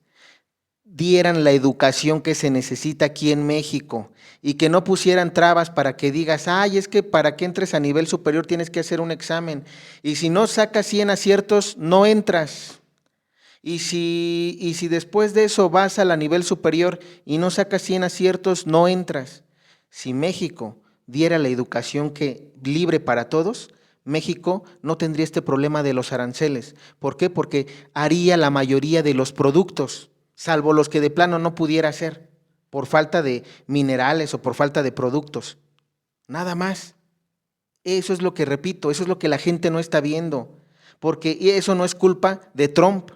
dieran la educación que se necesita aquí en México y que no pusieran trabas para que digas, es que para que entres a nivel superior tienes que hacer un examen y si no sacas 100 aciertos no entras. Y si después de eso vas a la nivel superior y no sacas 100 aciertos, no entras. Si México diera la educación libre para todos, México no tendría este problema de los aranceles. ¿Por qué? Porque haría la mayoría de los productos, salvo los que de plano no pudiera hacer, por falta de minerales o por falta de productos. Nada más. Eso es lo que repito, eso es lo que la gente no está viendo, porque eso no es culpa de Trump,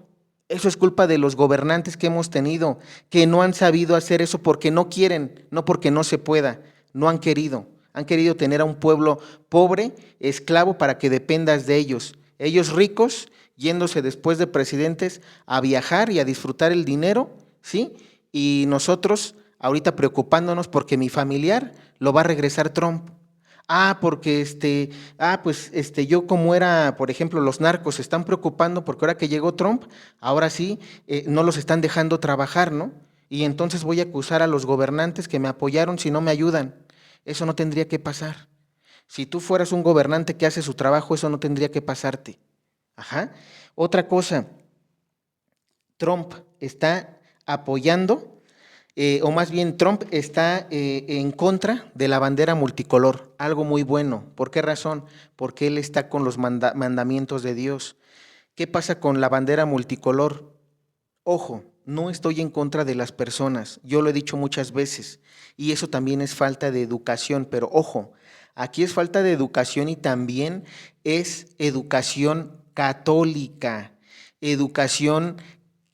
eso es culpa de los gobernantes que hemos tenido, que no han sabido hacer eso porque no quieren, no porque no se pueda, no han querido. Han querido tener a un pueblo pobre, esclavo, para que dependas de ellos. Ellos ricos, yéndose después de presidentes a viajar y a disfrutar el dinero, ¿sí? Y nosotros ahorita preocupándonos porque mi familiar lo va a regresar Trump. Porque yo como era, por ejemplo, los narcos se están preocupando porque ahora que llegó Trump, ahora sí, no los están dejando trabajar, ¿no? Y entonces voy a acusar a los gobernantes que me apoyaron si no me ayudan. Eso no tendría que pasar. Si tú fueras un gobernante que hace su trabajo, eso no tendría que pasarte. Ajá. Otra cosa, Trump está apoyando, o más bien Trump está en contra de la bandera multicolor, algo muy bueno. ¿Por qué razón? Porque él está con los mandamientos de Dios. ¿Qué pasa con la bandera multicolor? Ojo, no estoy en contra de las personas, yo lo he dicho muchas veces, y eso también es falta de educación, pero ojo, aquí es falta de educación y también es educación católica, educación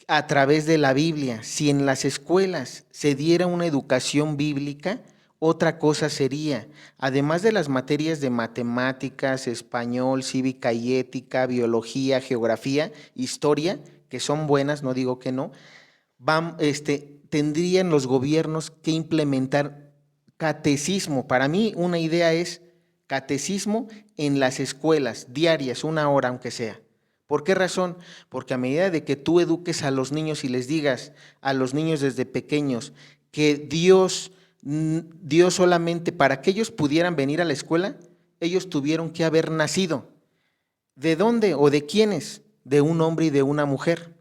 a través de la Biblia. Si en las escuelas se diera una educación bíblica, otra cosa sería, además de las materias de matemáticas, español, cívica y ética, biología, geografía, historia, que son buenas, no digo que no, tendrían los gobiernos que implementar catecismo. Para mí una idea es catecismo en las escuelas, diarias, 1 hora aunque sea. ¿Por qué razón? Porque a medida de que tú eduques a los niños y les digas a los niños desde pequeños que Dios solamente para que ellos pudieran venir a la escuela, ellos tuvieron que haber nacido. ¿De dónde o de quiénes? De un hombre y de una mujer.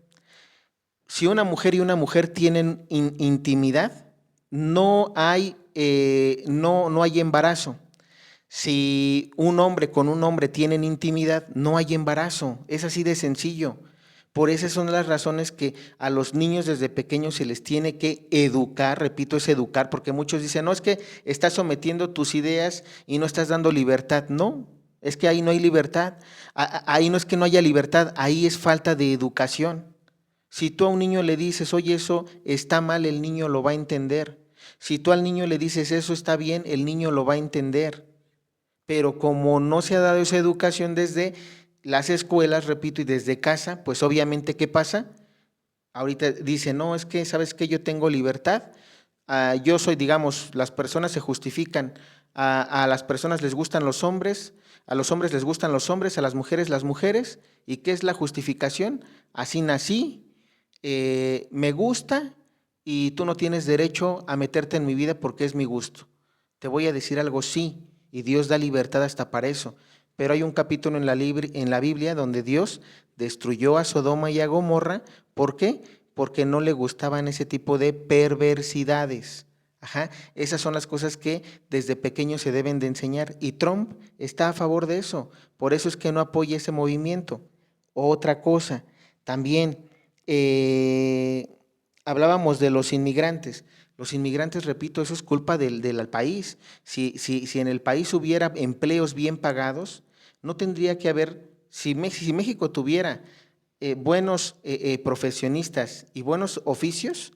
Si una mujer y una mujer tienen intimidad, no hay embarazo. Si un hombre con un hombre tienen intimidad, no hay embarazo. Es así de sencillo. Por esas son las razones que a los niños desde pequeños se les tiene que educar, repito, es educar, porque muchos dicen, no, es que estás sometiendo tus ideas y no estás dando libertad. No, es que ahí no hay libertad. Ahí no es que no haya libertad, ahí es falta de educación. Si tú a un niño le dices, oye, eso está mal, el niño lo va a entender. Si tú al niño le dices, eso está bien, el niño lo va a entender. Pero como no se ha dado esa educación desde las escuelas, repito, y desde casa, pues obviamente, ¿qué pasa? Ahorita dice, no, es que, ¿sabes qué? Yo tengo libertad. Yo soy, digamos, las personas se justifican, a las personas les gustan los hombres, a los hombres les gustan los hombres, a las mujeres, ¿y qué es la justificación? Así nací, me gusta y tú no tienes derecho a meterte en mi vida porque es mi gusto. Te voy a decir algo, sí, y Dios da libertad hasta para eso, pero hay un capítulo en la Biblia donde Dios destruyó a Sodoma y a Gomorra. ¿Por qué? Porque no le gustaban ese tipo de perversidades. Ajá, esas son las cosas que desde pequeño se deben de enseñar y Trump está a favor de eso, por eso es que no apoya ese movimiento. Otra cosa, también hablábamos de los inmigrantes. Los inmigrantes, repito, eso es culpa del país. Si en el país hubiera empleos bien pagados, no tendría que haber, si México tuviera buenos profesionistas y buenos oficios,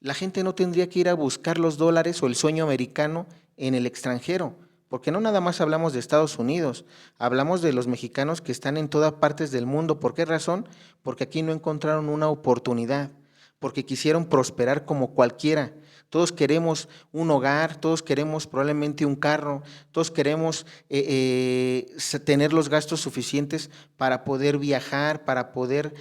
la gente no tendría que ir a buscar los dólares o el sueño americano en el extranjero, porque no nada más hablamos de Estados Unidos, hablamos de los mexicanos que están en todas partes del mundo. ¿Por qué razón? Porque aquí no encontraron una oportunidad, porque quisieron prosperar como cualquiera. Todos queremos un hogar, todos queremos probablemente un carro, todos queremos tener los gastos suficientes para poder viajar, para poder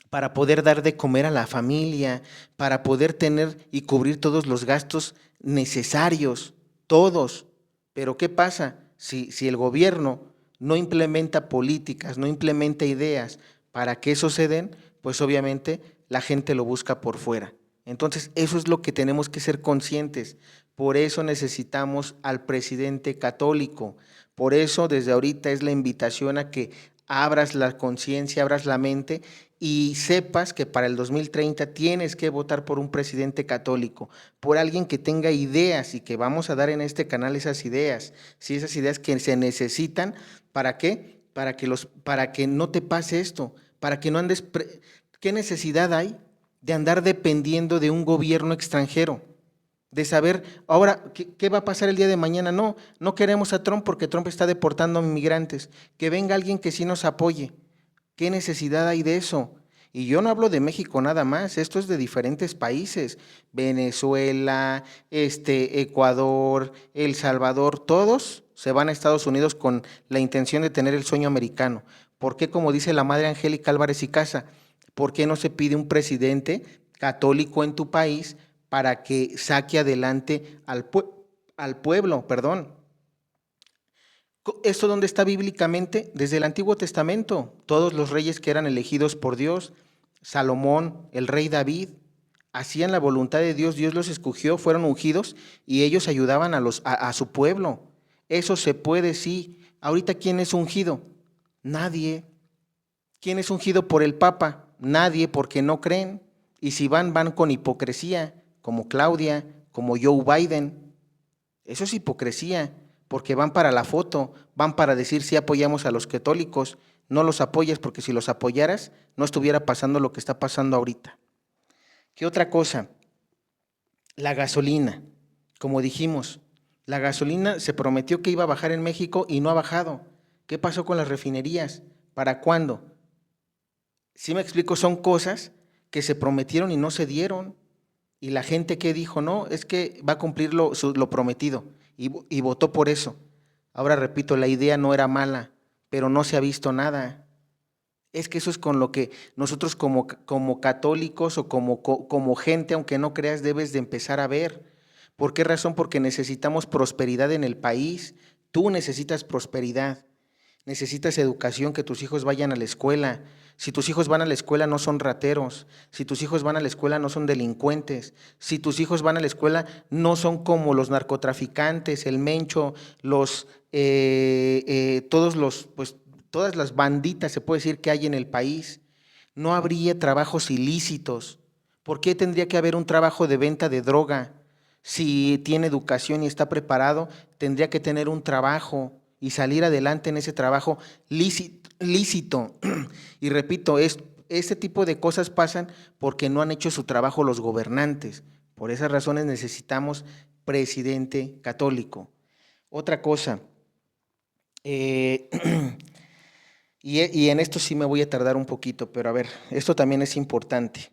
para poder dar de comer a la familia, para poder tener y cubrir todos los gastos necesarios, todos. Pero ¿qué pasa si el gobierno no implementa políticas, no implementa ideas para que eso se den? Pues obviamente la gente lo busca por fuera. Entonces, eso es lo que tenemos que ser conscientes. Por eso necesitamos al presidente católico. Por eso desde ahorita es la invitación a que abras la conciencia, abras la mente y sepas que para el 2030 tienes que votar por un presidente católico, por alguien que tenga ideas y que vamos a dar en este canal esas ideas, sí, esas ideas que se necesitan. ¿Para qué? Para que no te pase esto, para que no andes. ¿Qué necesidad hay de andar dependiendo de un gobierno extranjero? De saber, ahora, ¿qué va a pasar el día de mañana? No, no queremos a Trump porque Trump está deportando a inmigrantes. Que venga alguien que sí nos apoye. ¿Qué necesidad hay de eso? Y yo no hablo de México nada más, esto es de diferentes países, Venezuela, Ecuador, El Salvador, todos se van a Estados Unidos con la intención de tener el sueño americano. ¿Por qué, como dice la madre Angélica Álvarez y Casa, por qué no se pide un presidente católico en tu país para que saque adelante al pueblo, perdón? ¿Esto dónde está bíblicamente? Desde el Antiguo Testamento. Todos los reyes que eran elegidos por Dios, Salomón, el rey David, hacían la voluntad de Dios, Dios los escogió, fueron ungidos y ellos ayudaban a su pueblo. Eso se puede, sí. Ahorita, ¿quién es ungido? Nadie. ¿Quién es ungido por el Papa? Nadie, porque no creen. Y si van con hipocresía, como Claudia, como Joe Biden. Eso es hipocresía, porque van para la foto, van para decir si apoyamos a los católicos. No los apoyas porque si los apoyaras no estuviera pasando lo que está pasando ahorita. ¿Qué otra cosa? La gasolina. Como dijimos, la gasolina se prometió que iba a bajar en México y no ha bajado. ¿Qué pasó con las refinerías? ¿Para cuándo? Si me explico, son cosas que se prometieron y no se dieron. Y la gente que dijo, no, es que va a cumplir lo prometido y votó por eso. Ahora repito, la idea no era mala, pero no se ha visto nada. Es que eso es con lo que nosotros como católicos o como gente, aunque no creas, debes de empezar a ver. ¿Por qué razón? Porque necesitamos prosperidad en el país. Tú necesitas prosperidad. Necesitas educación, que tus hijos vayan a la escuela. Si tus hijos van a la escuela no son rateros. Si tus hijos van a la escuela no son delincuentes. Si tus hijos van a la escuela no son como los narcotraficantes, el Mencho, todas las banditas, se puede decir, que hay en el país. No habría trabajos ilícitos. ¿Por qué tendría que haber un trabajo de venta de droga? Si tiene educación y está preparado, tendría que tener un trabajo y salir adelante en ese trabajo lícito. Y repito, este tipo de cosas pasan porque no han hecho su trabajo los gobernantes. Por esas razones necesitamos presidente católico. Otra cosa, y en esto sí me voy a tardar un poquito, pero a ver, esto también es importante.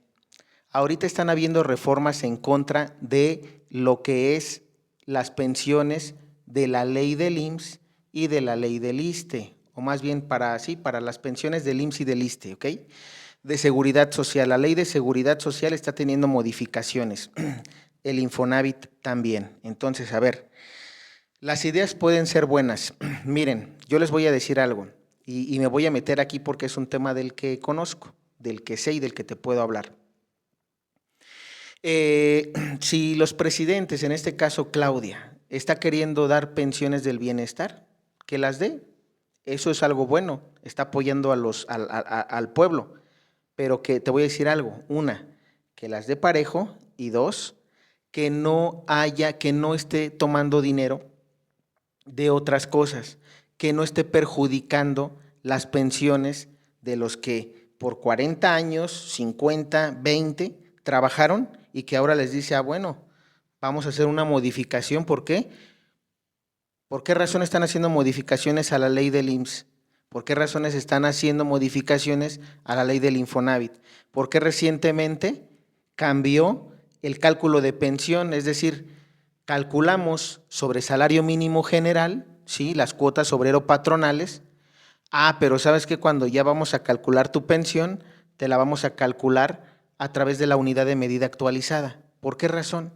Ahorita están habiendo reformas en contra de lo que es las pensiones de la ley del IMSS y de la ley del ISSSTE, o más bien para las pensiones del IMSS y del ISSSTE, ¿ok? De seguridad social. La ley de seguridad social está teniendo modificaciones. El Infonavit también. Entonces, a ver, las ideas pueden ser buenas. Miren, yo les voy a decir algo y me voy a meter aquí porque es un tema del que conozco, del que sé y del que te puedo hablar. Si los presidentes, en este caso Claudia, está queriendo dar pensiones del bienestar, que las dé. Eso es algo bueno, está apoyando al pueblo. Pero que te voy a decir algo, una, que las dé parejo, y dos, que no esté tomando dinero de otras cosas, que no esté perjudicando las pensiones de los que por 40 años, 50, 20 trabajaron y que ahora les dice, bueno, vamos a hacer una modificación. ¿Por qué? ¿Por qué razón están haciendo modificaciones a la ley del IMSS? ¿Por qué razones están haciendo modificaciones a la ley del Infonavit? ¿Por qué recientemente cambió el cálculo de pensión? Es decir, calculamos sobre salario mínimo general, ¿sí?, las cuotas obrero-patronales. Pero ¿sabes qué? Cuando ya vamos a calcular tu pensión, te la vamos a calcular a través de la unidad de medida actualizada. ¿Por qué razón?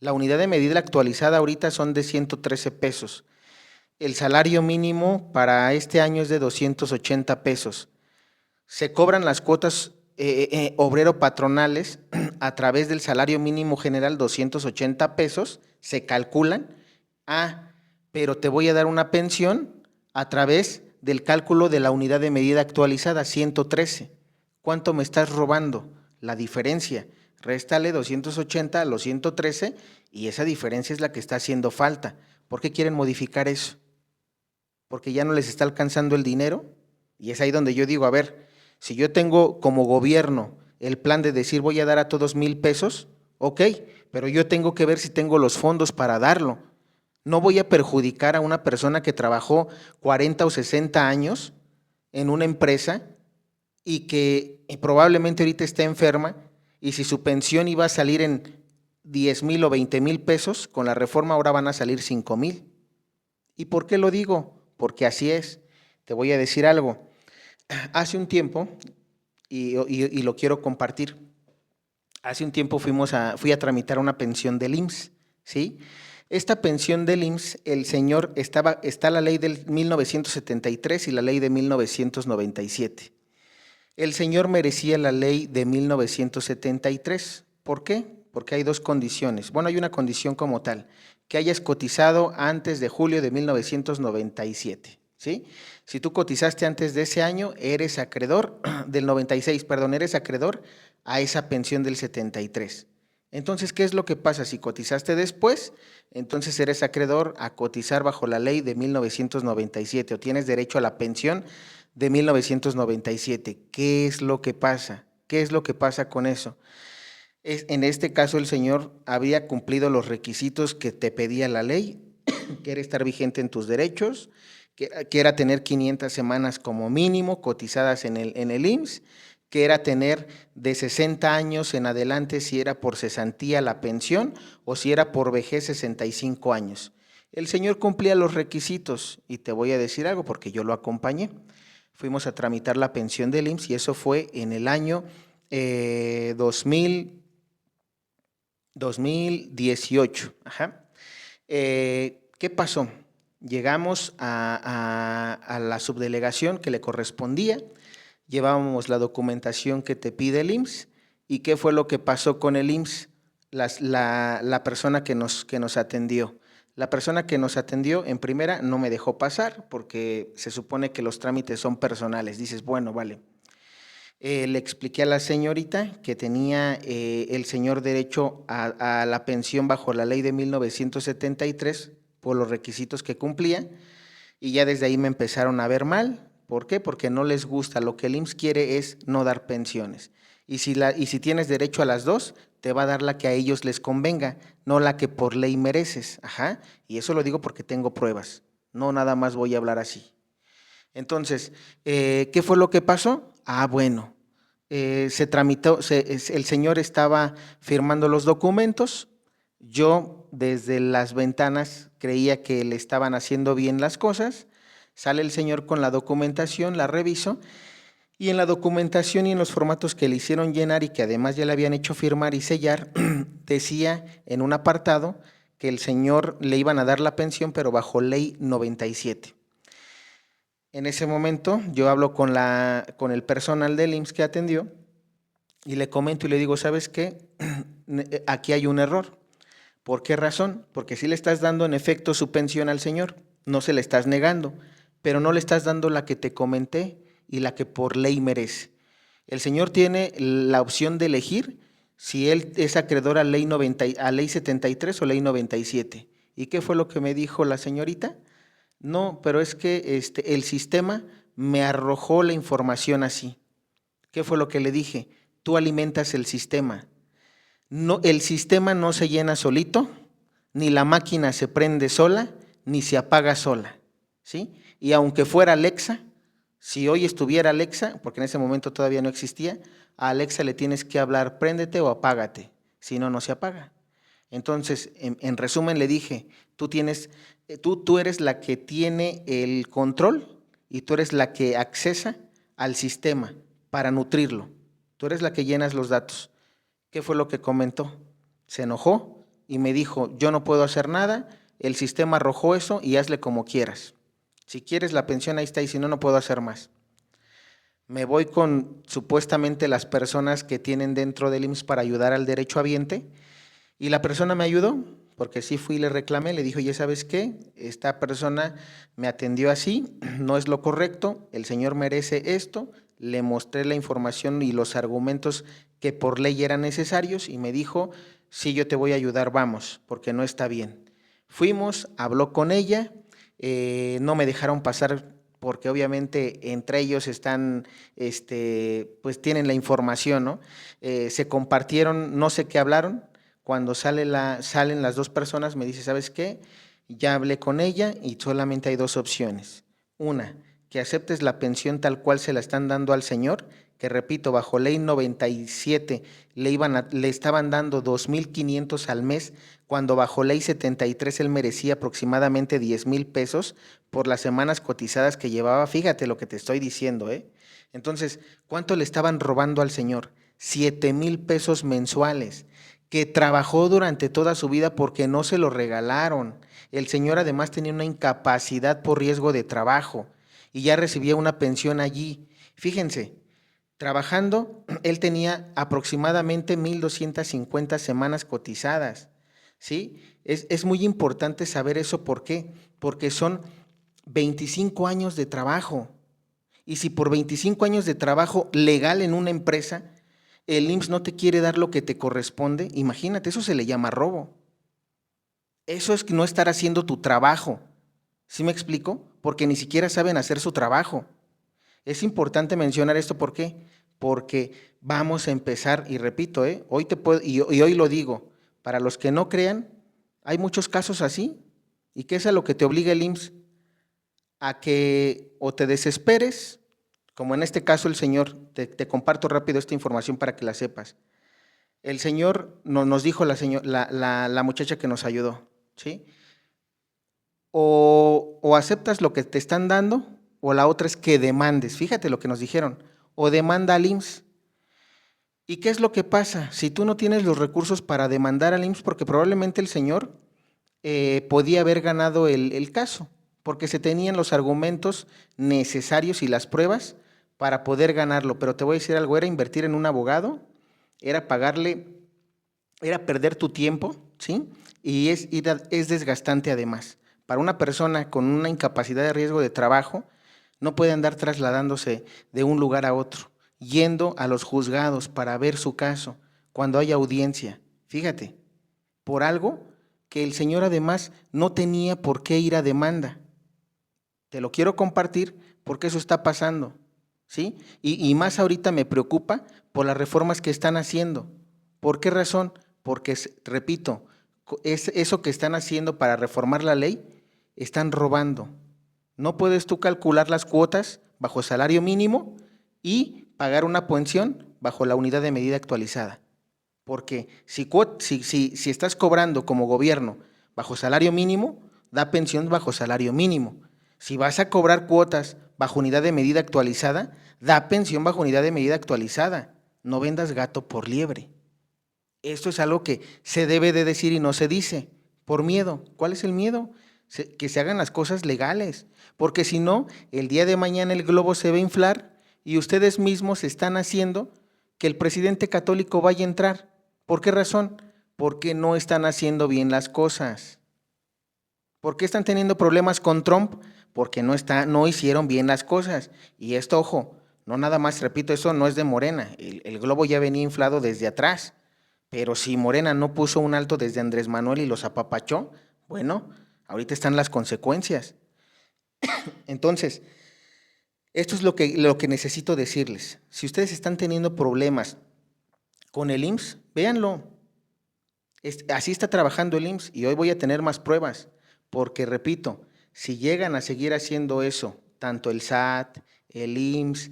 La unidad de medida actualizada ahorita son de 113 pesos. El salario mínimo para este año es de 280 pesos. Se cobran las cuotas obrero-patronales a través del salario mínimo general 280 pesos, se calculan. Pero te voy a dar una pensión a través del cálculo de la unidad de medida actualizada, 113. ¿Cuánto me estás robando? La diferencia. Réstale 280 a los 113 y esa diferencia es la que está haciendo falta. ¿Por qué quieren modificar eso? Porque ya no les está alcanzando el dinero. Y es ahí donde yo digo, a ver, si yo tengo como gobierno el plan de decir voy a dar a todos 1,000 pesos, ok, pero yo tengo que ver si tengo los fondos para darlo. No voy a perjudicar a una persona que trabajó 40 o 60 años en una empresa y que probablemente ahorita esté enferma, y si su pensión iba a salir en 10,000 o 20,000 pesos, con la reforma ahora van a salir 5,000. ¿Y por qué lo digo? Porque así es. Te voy a decir algo. Hace un tiempo, y lo quiero compartir, hace un tiempo fui a tramitar una pensión del IMSS, ¿sí? Esta pensión del IMSS, el señor, está la ley del 1973 y la ley de 1997. El señor merecía la ley de 1973. ¿Por qué? Porque hay dos condiciones. Bueno, hay una condición como tal, que hayas cotizado antes de julio de 1997, ¿sí? Si tú cotizaste antes de ese año, eres acreedor, del 96, perdón, eres acreedor a esa pensión del 73. Entonces, ¿qué es lo que pasa? Si cotizaste después, entonces eres acreedor a cotizar bajo la ley de 1997 o tienes derecho a la pensión de 1997. ¿Qué es lo que pasa? ¿Qué es lo que pasa con eso? En este caso, el señor había cumplido los requisitos que te pedía la ley, que era estar vigente en tus derechos, que era tener 500 semanas como mínimo cotizadas en el IMSS, que era tener de 60 años en adelante si era por cesantía la pensión o si era por vejez 65 años. El señor cumplía los requisitos y te voy a decir algo porque yo lo acompañé. Fuimos a tramitar la pensión del IMSS y eso fue en el año 2018. Ajá. ¿Qué pasó? Llegamos a la subdelegación que le correspondía, llevábamos la documentación que te pide el IMSS. ¿Y qué fue lo que pasó con el IMSS? La persona que nos atendió. La persona que nos atendió en primera no me dejó pasar porque se supone que los trámites son personales. Dices, bueno, vale. Le expliqué a la señorita que tenía el señor derecho a la pensión bajo la ley de 1973 por los requisitos que cumplía, y ya desde ahí me empezaron a ver mal. ¿Por qué? Porque no les gusta. Lo que el IMSS quiere es no dar pensiones. Y si tienes derecho a las dos, te va a dar la que a ellos les convenga, no la que por ley mereces. Ajá. Y eso lo digo porque tengo pruebas. No nada más voy a hablar así. Entonces, ¿qué fue lo que pasó? Bueno, se tramitó, el señor estaba firmando los documentos. Yo desde las ventanas creía que le estaban haciendo bien las cosas. Sale el señor con la documentación, la reviso, y en la documentación y en los formatos que le hicieron llenar y que además ya le habían hecho firmar y sellar, decía en un apartado que el señor le iban a dar la pensión, pero bajo ley 97. En ese momento yo hablo con el personal del IMSS que atendió y le comento y le digo, ¿sabes qué? Aquí hay un error. ¿Por qué razón? Porque sí le estás dando en efecto su pensión al señor, no se le estás negando, pero no le estás dando la que te comenté y la que por ley merece. El señor tiene la opción de elegir si él es acreedor a ley 73 o ley 97. ¿Y qué fue lo que me dijo la señorita? No, pero es que el sistema me arrojó la información así. ¿Qué fue lo que le dije? Tú alimentas el sistema. No, el sistema no se llena solito, ni la máquina se prende sola, ni se apaga sola, ¿sí? Y aunque fuera Alexa, si hoy estuviera Alexa, porque en ese momento todavía no existía, a Alexa le tienes que hablar, préndete o apágate, si no, no se apaga. Entonces, en resumen le dije, tú eres la que tiene el control y tú eres la que accesa al sistema para nutrirlo. Tú eres la que llenas los datos. ¿Qué fue lo que comentó? Se enojó y me dijo, yo no puedo hacer nada, el sistema arrojó eso y hazle como quieras. Si quieres la pensión ahí está y si no, no puedo hacer más. Me voy con supuestamente las personas que tienen dentro del IMSS para ayudar al derechohabiente y la persona me ayudó, porque sí fui y le reclamé, le dijo, ya sabes qué, esta persona me atendió así, no es lo correcto, el señor merece esto, le mostré la información y los argumentos que por ley eran necesarios y me dijo, sí, yo te voy a ayudar, vamos, porque no está bien. Fuimos, habló con ella, no me dejaron pasar porque obviamente entre ellos están, pues tienen la información, ¿no? Se compartieron, no sé qué hablaron, cuando salen las dos personas, me dice, ¿sabes qué? Ya hablé con ella y solamente hay dos opciones. Una, que aceptes la pensión tal cual se la están dando al señor, que repito, bajo ley 97 le estaban dando 2,500 al mes, cuando bajo ley 73 él merecía aproximadamente 10,000 pesos por las semanas cotizadas que llevaba. Fíjate lo que te estoy diciendo, ¿eh? Entonces, ¿cuánto le estaban robando al señor? 7,000 pesos mensuales, que trabajó durante toda su vida porque no se lo regalaron. El señor además tenía una incapacidad por riesgo de trabajo y ya recibía una pensión allí. Fíjense, trabajando, él tenía aproximadamente 1,250 semanas cotizadas, ¿sí? Es muy importante saber eso, ¿por qué? Porque son 25 años de trabajo. Y si por 25 años de trabajo legal en una empresa, el IMSS no te quiere dar lo que te corresponde, imagínate, eso se le llama robo. Eso es no estar haciendo tu trabajo. ¿Sí me explico? Porque ni siquiera saben hacer su trabajo. Es importante mencionar esto, ¿por qué? Porque vamos a empezar, y repito, hoy te puedo, y hoy lo digo, para los que no crean, hay muchos casos así, y que es a lo que te obliga el IMSS, a que o te desesperes, como en este caso el señor, te comparto rápido esta información para que la sepas. El señor nos dijo la muchacha que nos ayudó, ¿sí? O aceptas lo que te están dando, o la otra es que demandes. Fíjate lo que nos dijeron, o demanda al IMSS. ¿Y qué es lo que pasa? Si tú no tienes los recursos para demandar al IMSS, porque probablemente el señor podía haber ganado el caso, porque se tenían los argumentos necesarios y las pruebas para poder ganarlo. Pero te voy a decir algo, era invertir en un abogado, era pagarle, era perder tu tiempo, ¿sí? Y es desgastante además. Para una persona con una incapacidad de riesgo de trabajo, no puede andar trasladándose de un lugar a otro, yendo a los juzgados para ver su caso, cuando hay audiencia. Fíjate, por algo que el señor además no tenía por qué ir a demanda. Te lo quiero compartir porque eso está pasando, ¿sí? Y más ahorita me preocupa por las reformas que están haciendo. ¿Por qué razón? Porque, repito, es eso que están haciendo para reformar la ley, están robando. No puedes tú calcular las cuotas bajo salario mínimo y pagar una pensión bajo la unidad de medida actualizada. Porque si estás cobrando como gobierno bajo salario mínimo, da pensión bajo salario mínimo. Si vas a cobrar cuotas bajo unidad de medida actualizada, da pensión bajo unidad de medida actualizada. No vendas gato por liebre. Esto es algo que se debe de decir y no se dice, por miedo. ¿Cuál es el miedo? Que se hagan las cosas legales, porque si no, el día de mañana el globo se va a inflar y ustedes mismos están haciendo que el presidente católico vaya a entrar. ¿Por qué razón? Porque no están haciendo bien las cosas. ¿Por qué están teniendo problemas con Trump? Porque no hicieron bien las cosas. Y esto, ojo, no nada más, repito, eso no es de Morena. El globo ya venía inflado desde atrás. Pero si Morena no puso un alto desde Andrés Manuel y los apapachó, bueno, ahorita están las consecuencias. Entonces, esto es lo que necesito decirles. Si ustedes están teniendo problemas con el IMSS, véanlo. Así está trabajando el IMSS y hoy voy a tener más pruebas, porque repito, si llegan a seguir haciendo eso, tanto el SAT, el IMSS,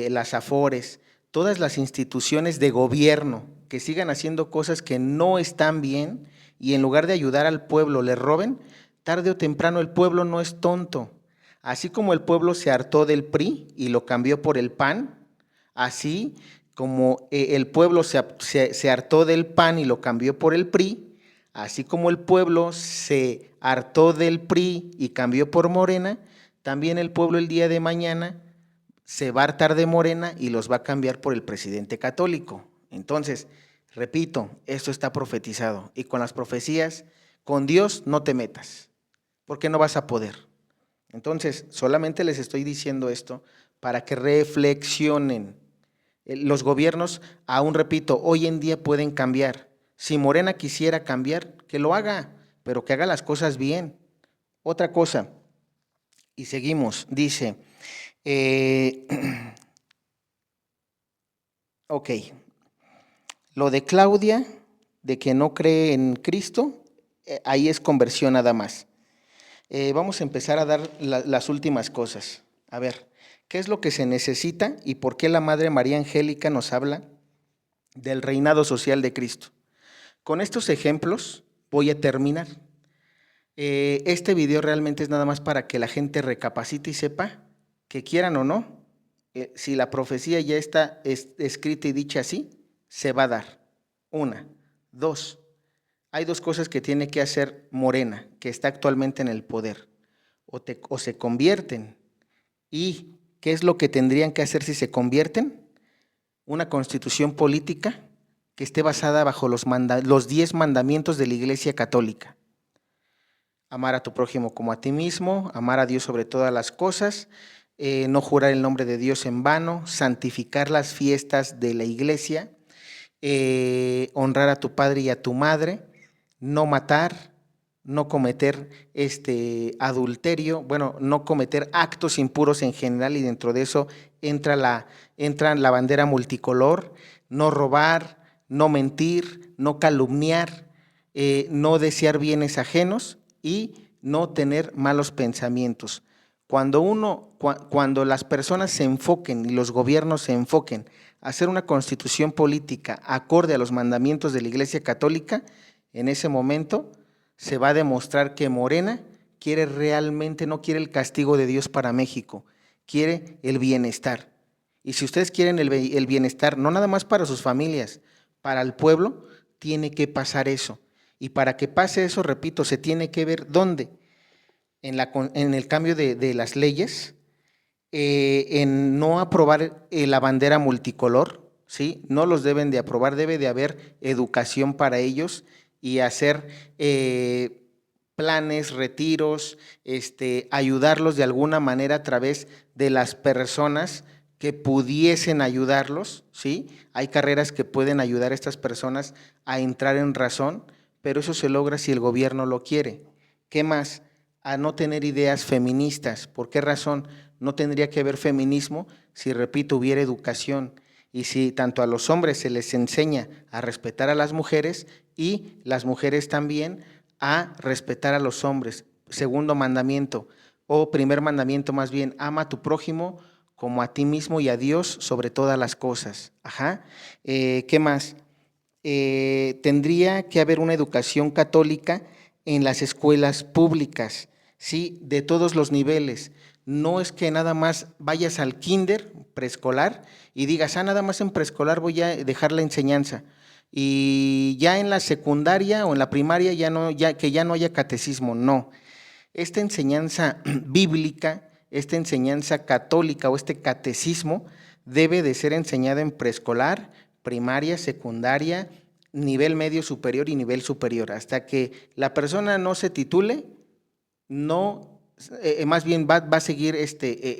las AFORES, todas las instituciones de gobierno que sigan haciendo cosas que no están bien y en lugar de ayudar al pueblo le roben, tarde o temprano el pueblo no es tonto. Así como el pueblo se hartó del PRI y lo cambió por el PAN, así como el pueblo se hartó del PAN y lo cambió por el PRI, así como el pueblo se hartó del PRI y cambió por Morena, también el pueblo el día de mañana se va a hartar de Morena y los va a cambiar por el presidente católico. Entonces, repito, esto está profetizado. Y con las profecías, con Dios no te metas, porque no vas a poder. Entonces, solamente les estoy diciendo esto para que reflexionen. Los gobiernos, aún repito, hoy en día pueden cambiar. Si Morena quisiera cambiar, que lo haga, pero que haga las cosas bien. Otra cosa, y seguimos, dice, ok, lo de Claudia, de que no cree en Cristo, ahí es conversión nada más. Vamos a empezar a dar las últimas cosas. A ver, ¿qué es lo que se necesita y por qué la Madre María Angélica nos habla del reinado social de Cristo? Con estos ejemplos voy a terminar. Este video realmente es nada más para que la gente recapacite y sepa que quieran o no, si la profecía ya está escrita y dicha así, se va a dar. Una. Dos. Hay dos cosas que tiene que hacer Morena, que está actualmente en el poder. O se convierten. ¿Y qué es lo que tendrían que hacer si se convierten? Una constitución política que esté basada bajo los 10 mandamientos de la Iglesia Católica. Amar a tu prójimo como a ti mismo, amar a Dios sobre todas las cosas, no jurar el nombre de Dios en vano, santificar las fiestas de la Iglesia, honrar a tu padre y a tu madre, no matar, no cometer adulterio, bueno, no cometer actos impuros en general, y dentro de eso entra la bandera multicolor, no robar, no mentir, no calumniar, no desear bienes ajenos y no tener malos pensamientos. Cuando las personas se enfoquen y los gobiernos se enfoquen a hacer una constitución política acorde a los mandamientos de la Iglesia Católica, en ese momento se va a demostrar que Morena quiere realmente, no quiere el castigo de Dios para México, quiere el bienestar. Y si ustedes quieren el bienestar, no nada más para sus familias, para el pueblo, tiene que pasar eso. Y para que pase eso, repito, se tiene que ver dónde. En el cambio de las leyes, en no aprobar la bandera multicolor, ¿sí? No los deben de aprobar, debe de haber educación para ellos y hacer planes, retiros, ayudarlos de alguna manera a través de las personas que pudiesen ayudarlos, ¿sí? Hay carreras que pueden ayudar a estas personas a entrar en razón, pero eso se logra si el gobierno lo quiere. ¿Qué más? A no tener ideas feministas. ¿Por qué razón? No tendría que haber feminismo si, repito, hubiera educación y si tanto a los hombres se les enseña a respetar a las mujeres y las mujeres también a respetar a los hombres. Segundo mandamiento, o primer mandamiento más bien, ama a tu prójimo como a ti mismo y a Dios sobre todas las cosas. Ajá. ¿Qué más? Tendría que haber una educación católica en las escuelas públicas, ¿sí? De todos los niveles. No es que nada más vayas al kinder, preescolar, y digas, nada más en preescolar voy a dejar la enseñanza. Y ya en la secundaria o en la primaria que ya no haya catecismo, no. Esta enseñanza bíblica, esta enseñanza católica o este catecismo debe de ser enseñada en preescolar, primaria, secundaria, nivel medio superior y nivel superior. Hasta que la persona no se titule, no, más bien va a seguir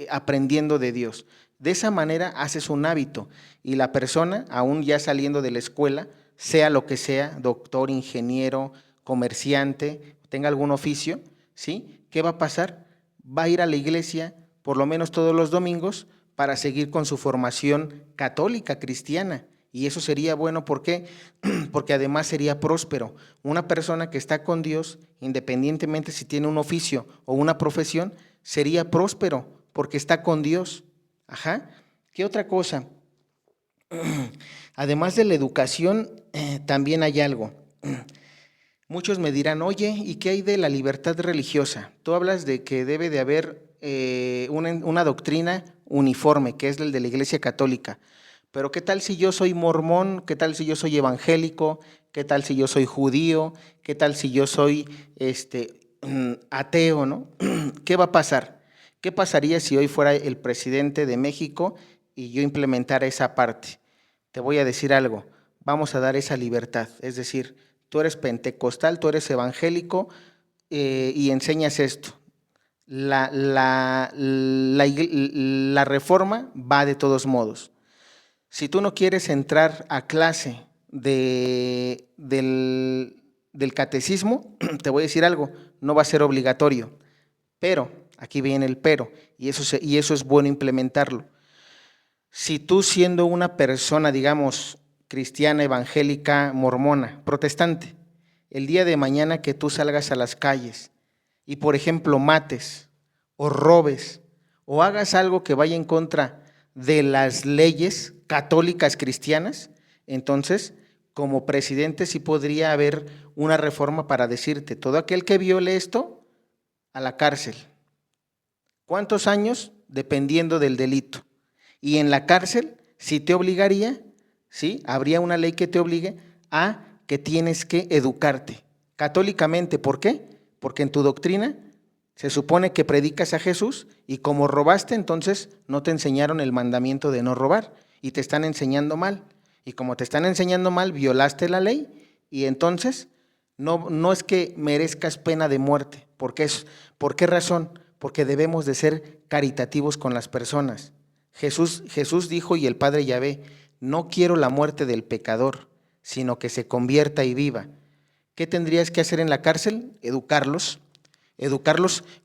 aprendiendo de Dios. De esa manera haces un hábito y la persona, aún ya saliendo de la escuela, sea lo que sea, doctor, ingeniero, comerciante, tenga algún oficio, ¿sí? ¿Qué va a pasar? Va a ir a la iglesia por lo menos todos los domingos para seguir con su formación católica, cristiana. Y eso sería bueno, ¿por qué? Porque además sería próspero. Una persona que está con Dios, independientemente si tiene un oficio o una profesión, sería próspero porque está con Dios. Ajá. ¿Qué otra cosa? Además de la educación, también hay algo. Muchos me dirán, oye, ¿y qué hay de la libertad religiosa? Tú hablas de que debe de haber una doctrina uniforme, que es el de la Iglesia Católica. Pero ¿qué tal si yo soy mormón? ¿Qué tal si yo soy evangélico? ¿Qué tal si yo soy judío? ¿Qué tal si yo soy ateo, no? ¿Qué va a pasar? ¿Qué pasaría si hoy fuera el presidente de México y yo implementara esa parte? Te voy a decir algo, vamos a dar esa libertad, es decir, tú eres pentecostal, tú eres evangélico y enseñas esto. La reforma va de todos modos. Si tú no quieres entrar a clase del catecismo, te voy a decir algo, no va a ser obligatorio, pero, aquí viene el pero, y eso es bueno implementarlo. Si tú siendo una persona, digamos, cristiana, evangélica, mormona, protestante, el día de mañana que tú salgas a las calles y, por ejemplo, mates o robes o hagas algo que vaya en contra de las leyes católicas cristianas, entonces, como presidente sí podría haber una reforma para decirte, todo aquel que viole esto, a la cárcel. ¿Cuántos años? Dependiendo del delito. Y en la cárcel, sí te obligaría, ¿sí? Habría una ley que te obligue a que tienes que educarte católicamente. ¿Por qué? Porque en tu doctrina se supone que predicas a Jesús y como robaste, entonces no te enseñaron el mandamiento de no robar y te están enseñando mal. Y como te están enseñando mal, violaste la ley y entonces no es que merezcas pena de muerte. ¿Por qué razón? Porque debemos de ser caritativos con las personas. Jesús dijo y el Padre Yahvé, no quiero la muerte del pecador, sino que se convierta y viva. ¿Qué tendrías que hacer en la cárcel? Educarlos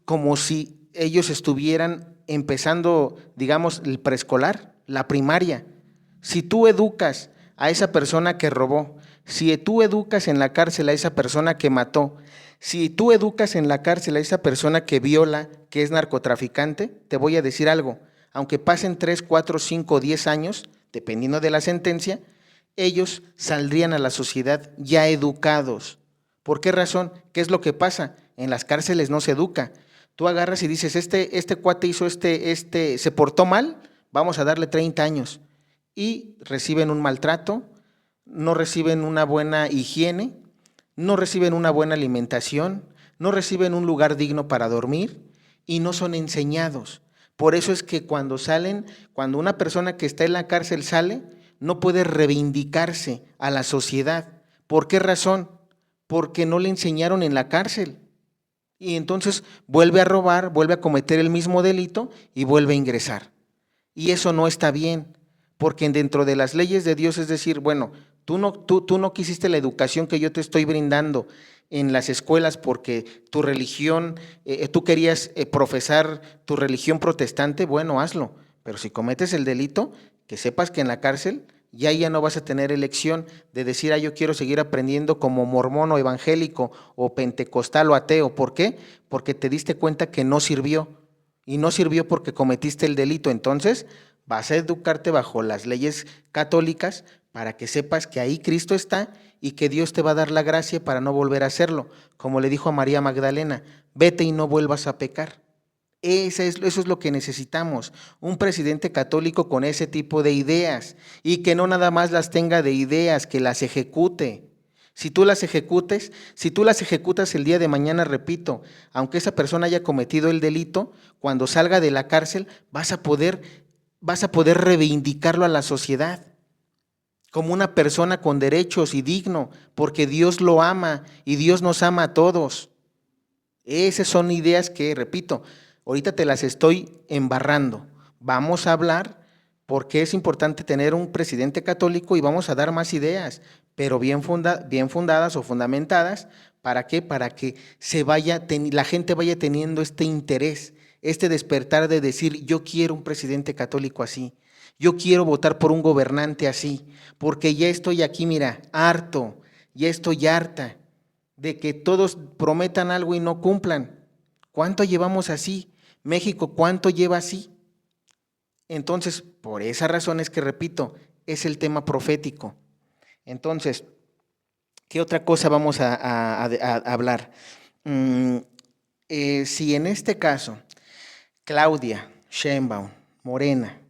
como si ellos estuvieran empezando, digamos, el preescolar, la primaria. Si tú educas a esa persona que robó, si tú educas en la cárcel a esa persona que mató, si tú educas en la cárcel a esa persona que viola, que es narcotraficante, te voy a decir algo, aunque pasen 3, 4, 5, 10 años, dependiendo de la sentencia, ellos saldrían a la sociedad ya educados. ¿Por qué razón? ¿Qué es lo que pasa? En las cárceles no se educa. Tú agarras y dices, este cuate hizo se portó mal, vamos a darle 30 años. Y reciben un maltrato, no reciben una buena higiene, no reciben una buena alimentación, no reciben un lugar digno para dormir y no son enseñados. Por eso es que cuando una persona que está en la cárcel sale, no puede reivindicarse a la sociedad. ¿Por qué razón? Porque no le enseñaron en la cárcel. Y entonces vuelve a robar, vuelve a cometer el mismo delito y vuelve a ingresar. Y eso no está bien, porque dentro de las leyes de Dios, es decir, bueno, tú no quisiste la educación que yo te estoy brindando en las escuelas porque tu religión, tú querías profesar tu religión protestante, bueno, hazlo, pero si cometes el delito, que sepas que en la cárcel ya no vas a tener elección de decir, yo quiero seguir aprendiendo como mormón o evangélico o pentecostal o ateo. ¿Por qué? Porque te diste cuenta que no sirvió. Y no sirvió porque cometiste el delito. Entonces vas a educarte bajo las leyes católicas para que sepas que ahí Cristo está y que Dios te va a dar la gracia para no volver a hacerlo. Como le dijo a María Magdalena, vete y no vuelvas a pecar. Eso es lo que necesitamos, un presidente católico con ese tipo de ideas y que no nada más las tenga de ideas, que las ejecute. Si tú las ejecutas el día de mañana, repito, aunque esa persona haya cometido el delito, cuando salga de la cárcel vas a poder reivindicarlo a la sociedad como una persona con derechos y digno, porque Dios lo ama y Dios nos ama a todos. Esas son ideas que, repito, ahorita te las estoy embarrando. Vamos a hablar porque es importante tener un presidente católico y vamos a dar más ideas, pero bien fundadas o fundamentadas. ¿Para qué? Para que la gente vaya teniendo este interés, este despertar de decir, yo quiero un presidente católico así, yo quiero votar por un gobernante así, porque ya estoy aquí, mira, harto, ya estoy harta de que todos prometan algo y no cumplan. ¿Cuánto llevamos así? México, ¿cuánto lleva así? Entonces, por esa razón es que, repito, es el tema profético. Entonces, ¿qué otra cosa vamos a hablar? Si en este caso Claudia Sheinbaum, Morena,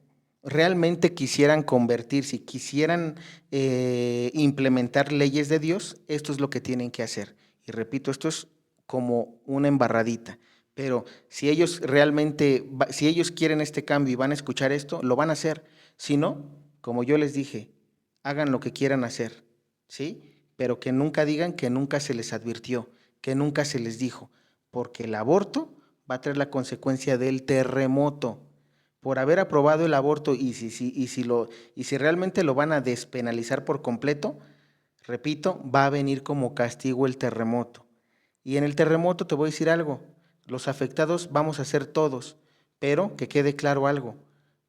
realmente quisieran convertirse, si quisieran implementar leyes de Dios, esto es lo que tienen que hacer. Y repito, esto es como una embarradita, Pero si ellos realmente, si ellos quieren este cambio y van a escuchar esto, lo van a hacer. Si no, como yo les dije, hagan lo que quieran hacer, ¿sí? Pero que nunca digan que nunca se les advirtió, que nunca se les dijo, porque el aborto va a traer la consecuencia del terremoto. Por haber aprobado el aborto y si realmente lo van a despenalizar por completo, repito, va a venir como castigo el terremoto. Y en el terremoto te voy a decir algo, los afectados vamos a ser todos, pero que quede claro algo,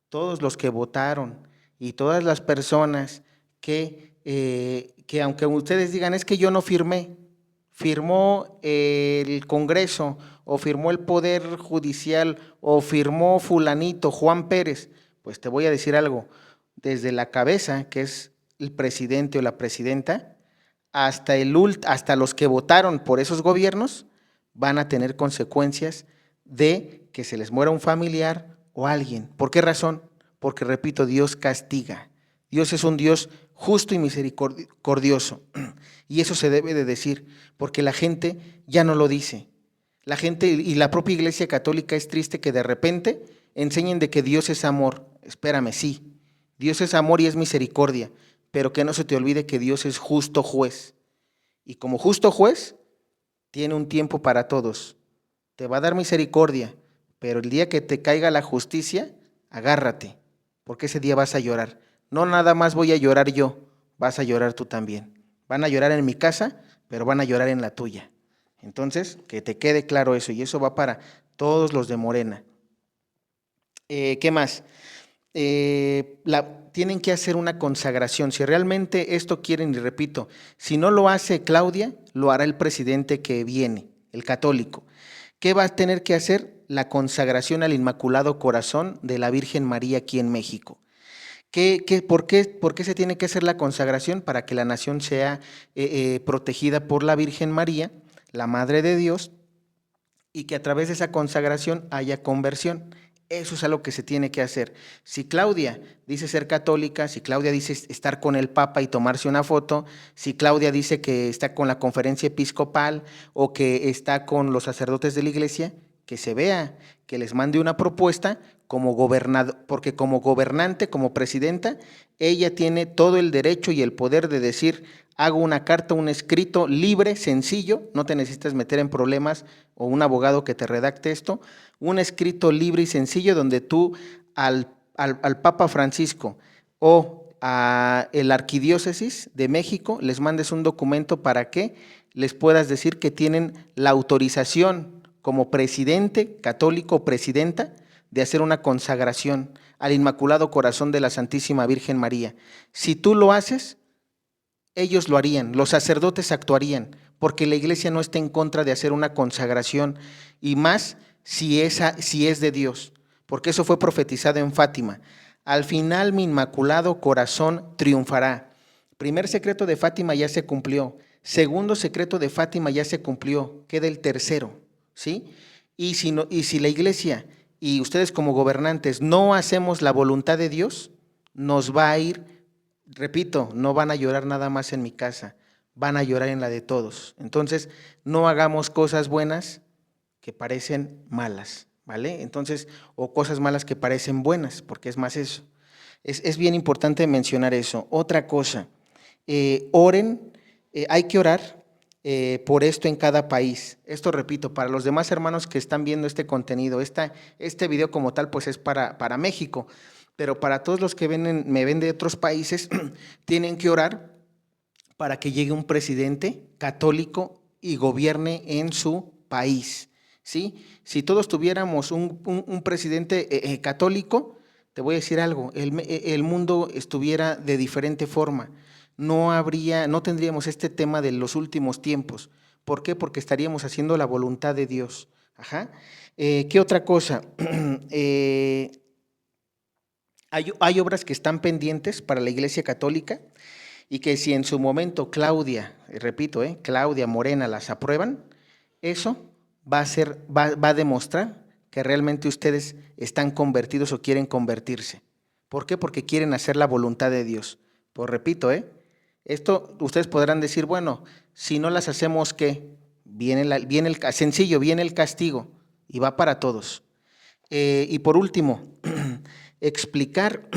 todos los que votaron y todas las personas que aunque ustedes digan, es que yo no firmé, firmó el Congreso o firmó el Poder Judicial o firmó fulanito, Juan Pérez, pues te voy a decir algo, desde la cabeza, que es el presidente o la presidenta, hasta los que votaron por esos gobiernos van a tener consecuencias de que se les muera un familiar o alguien. ¿Por qué razón? Porque, repito, Dios castiga. Dios es un Dios justo y misericordioso. Y eso se debe de decir, porque la gente ya no lo dice. La gente y la propia Iglesia Católica es triste que de repente enseñen de que Dios es amor. Espérame, sí, Dios es amor y es misericordia, pero que no se te olvide que Dios es justo juez. Y como justo juez, tiene un tiempo para todos. Te va a dar misericordia, pero el día que te caiga la justicia, agárrate, porque ese día vas a llorar. No nada más voy a llorar yo, vas a llorar tú también. Van a llorar en mi casa, pero van a llorar en la tuya. Entonces, que te quede claro eso, y eso va para todos los de Morena. ¿Qué más? Tienen que hacer una consagración. Si realmente esto quieren, y repito, si no lo hace Claudia, lo hará el presidente que viene, el católico. ¿Qué va a tener que hacer? La consagración al Inmaculado Corazón de la Virgen María aquí en México. Por qué se tiene que hacer la consagración? Para que la nación sea protegida por la Virgen María, la Madre de Dios, y que a través de esa consagración haya conversión. Eso es algo que se tiene que hacer. Si Claudia dice ser católica, si Claudia dice estar con el Papa y tomarse una foto, si Claudia dice que está con la conferencia episcopal o que está con los sacerdotes de la iglesia, que se vea, que les mande una propuesta como gobernador, porque como gobernante, como presidenta, ella tiene todo el derecho y el poder de decir, hago una carta, un escrito libre, sencillo, no te necesitas meter en problemas o un abogado que te redacte esto, un escrito libre y sencillo donde tú al Papa Francisco o a la Arquidiócesis de México les mandes un documento para que les puedas decir que tienen la autorización como presidente católico o presidenta de hacer una consagración al Inmaculado Corazón de la Santísima Virgen María. Si tú lo haces, ellos lo harían, los sacerdotes actuarían, porque la iglesia no está en contra de hacer una consagración, y más si es de Dios, porque eso fue profetizado en Fátima. Al final mi Inmaculado Corazón triunfará. Primer secreto de Fátima ya se cumplió. Segundo secreto de Fátima ya se cumplió. Queda el tercero, ¿sí? Y si la iglesia y ustedes como gobernantes no hacemos la voluntad de Dios, nos va a ir, repito, no van a llorar nada más en mi casa, van a llorar en la de todos. Entonces, no hagamos cosas buenas que parecen malas, ¿vale? Entonces, o cosas malas que parecen buenas, porque es más eso. Es bien importante mencionar eso. Otra cosa, oren, hay que orar por esto en cada país. Esto, repito, para los demás hermanos que están viendo este contenido, este video como tal, pues es para México, pero para todos los que me ven de otros países, tienen que orar para que llegue un presidente católico y gobierne en su país, ¿sí? Si todos tuviéramos un presidente católico, te voy a decir algo, el mundo estuviera de diferente forma. No tendríamos este tema de los últimos tiempos. ¿Por qué? Porque estaríamos haciendo la voluntad de Dios. Ajá. ¿Qué otra cosa? Hay obras que están pendientes para la Iglesia Católica y que si en su momento Claudia, repito, Claudia Morena las aprueban, eso va a demostrar que realmente ustedes están convertidos o quieren convertirse. ¿Por qué? Porque quieren hacer la voluntad de Dios. Pues repito, esto ustedes podrán decir, bueno, si no las hacemos, ¿qué? Sencillo, viene el castigo. y va para todos. Y por último, explicar,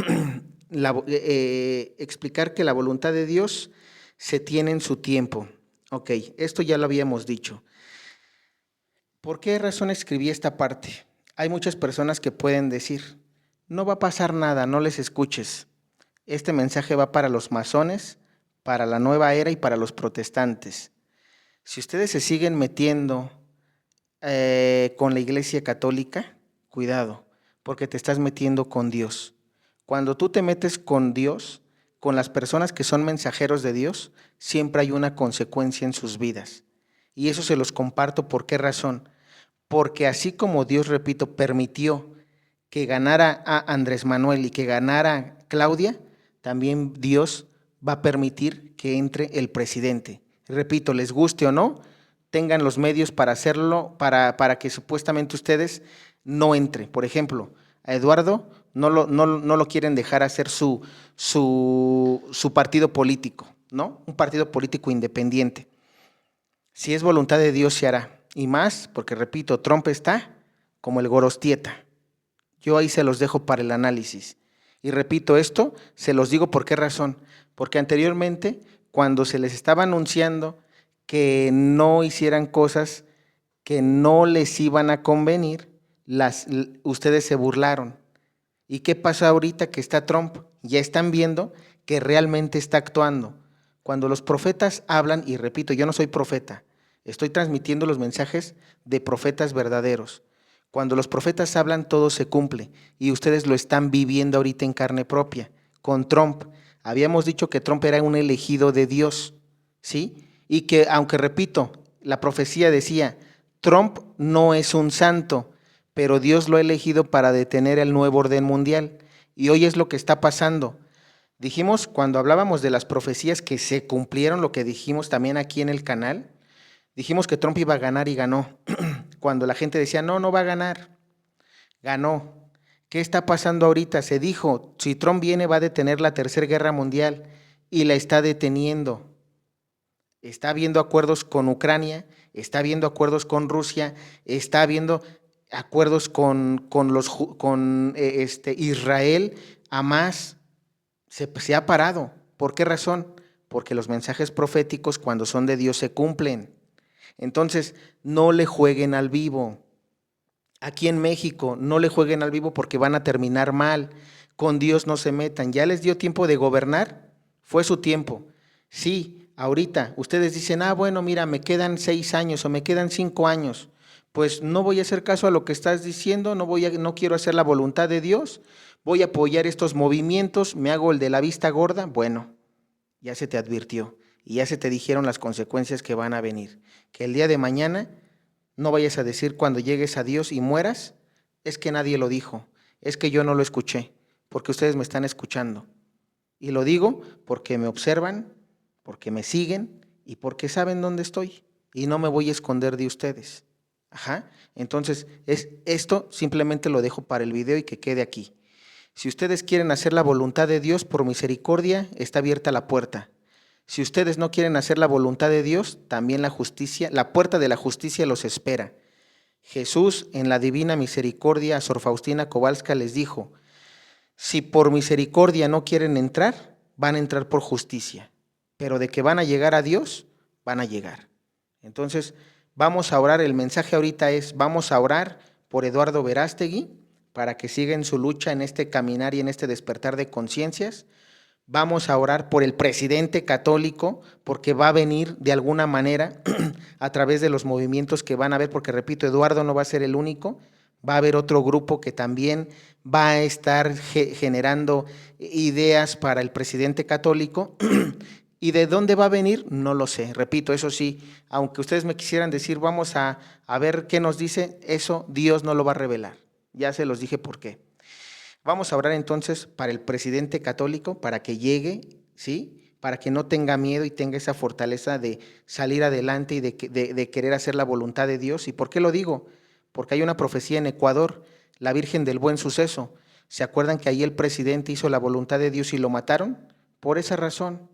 explicar que la voluntad de Dios se tiene en su tiempo. Ok, esto ya lo habíamos dicho. ¿Por qué razón escribí esta parte? Hay muchas personas que pueden decir, no va a pasar nada, no les escuches. Este mensaje va para los masones, para la nueva era y para los protestantes. Si ustedes se siguen metiendo con la Iglesia Católica, cuidado, porque te estás metiendo con Dios. Cuando tú te metes con Dios, con las personas que son mensajeros de Dios, siempre hay una consecuencia en sus vidas. Y eso se los comparto. ¿Por qué razón? Porque así como Dios, repito, permitió que ganara a Andrés Manuel y que ganara Claudia, también Dios va a permitir que entre el presidente. Repito, les guste o no, tengan los medios para hacerlo, para que supuestamente ustedes no entre. Por ejemplo, a Eduardo no lo quieren dejar hacer su partido político, ¿no? Un partido político independiente. Si es voluntad de Dios se hará. Y más, porque repito, Trump está como el Gorostieta. Yo ahí se los dejo para el análisis. Y repito esto, se los digo por qué razón. Porque anteriormente, cuando se les estaba anunciando que no hicieran cosas que no les iban a convenir, ustedes se burlaron. ¿Y qué pasa ahorita que está Trump? Ya están viendo que realmente está actuando. Cuando los profetas hablan, y repito, yo no soy profeta, estoy transmitiendo los mensajes de profetas verdaderos. Cuando los profetas hablan, todo se cumple, y ustedes lo están viviendo ahorita en carne propia. Con Trump, habíamos dicho que Trump era un elegido de Dios, ¿sí? Y que, aunque repito, la profecía decía, Trump no es un santo, pero Dios lo ha elegido para detener el nuevo orden mundial. Y hoy es lo que está pasando. Dijimos, cuando hablábamos de las profecías que se cumplieron, lo que dijimos también aquí en el canal, dijimos que Trump iba a ganar y ganó. Cuando la gente decía, no, no va a ganar, ganó. ¿Qué está pasando ahorita? Se dijo, si Trump viene va a detener la Tercera Guerra Mundial y la está deteniendo. Está habiendo acuerdos con Ucrania, está habiendo acuerdos con Rusia, está habiendo acuerdos con Israel, Hamas. Se ha parado. ¿Por qué razón? Porque los mensajes proféticos, cuando son de Dios, se cumplen. Entonces, no le jueguen al vivo. Aquí en México, no le jueguen al vivo porque van a terminar mal. Con Dios no se metan. ¿Ya les dio tiempo de gobernar? Fue su tiempo. Sí, ahorita ustedes dicen, bueno, mira, me quedan 6 años o me quedan 5 años. Pues no voy a hacer caso a lo que estás diciendo, no quiero hacer la voluntad de Dios, voy a apoyar estos movimientos, me hago el de la vista gorda. Bueno, ya se te advirtió y ya se te dijeron las consecuencias que van a venir. Que el día de mañana no vayas a decir cuando llegues a Dios y mueras, es que nadie lo dijo, es que yo no lo escuché, porque ustedes me están escuchando. Y lo digo porque me observan, porque me siguen y porque saben dónde estoy. Y no me voy a esconder de ustedes. Ajá. Entonces, esto simplemente lo dejo para el video y que quede aquí. Si ustedes quieren hacer la voluntad de Dios, por misericordia, está abierta la puerta. Si ustedes no quieren hacer la voluntad de Dios, también la justicia, la puerta de la justicia los espera. Jesús, en la divina misericordia, a Sor Faustina Kowalska les dijo, si por misericordia no quieren entrar, van a entrar por justicia. Pero de que van a llegar a Dios, van a llegar. Entonces, vamos a orar. El mensaje ahorita es, vamos a orar por Eduardo Verástegui, para que siga en su lucha en este caminar y en este despertar de conciencias. Vamos a orar por el presidente católico, porque va a venir de alguna manera a través de los movimientos que van a haber, porque repito, Eduardo no va a ser el único, va a haber otro grupo que también va a estar generando ideas para el presidente católico. ¿Y de dónde va a venir? No lo sé. Repito, eso sí, aunque ustedes me quisieran decir, vamos a ver qué nos dice, eso Dios no lo va a revelar. Ya se los dije por qué. Vamos a orar entonces para el presidente católico, para que llegue, ¿sí? Para que no tenga miedo y tenga esa fortaleza de salir adelante y de querer hacer la voluntad de Dios. ¿Y por qué lo digo? Porque hay una profecía en Ecuador, la Virgen del Buen Suceso. ¿Se acuerdan que ahí el presidente hizo la voluntad de Dios y lo mataron? Por esa razón,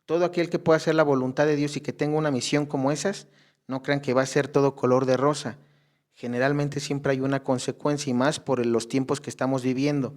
todo aquel que pueda hacer la voluntad de Dios y que tenga una misión como esas, no crean que va a ser todo color de rosa. Generalmente siempre hay una consecuencia y más por los tiempos que estamos viviendo.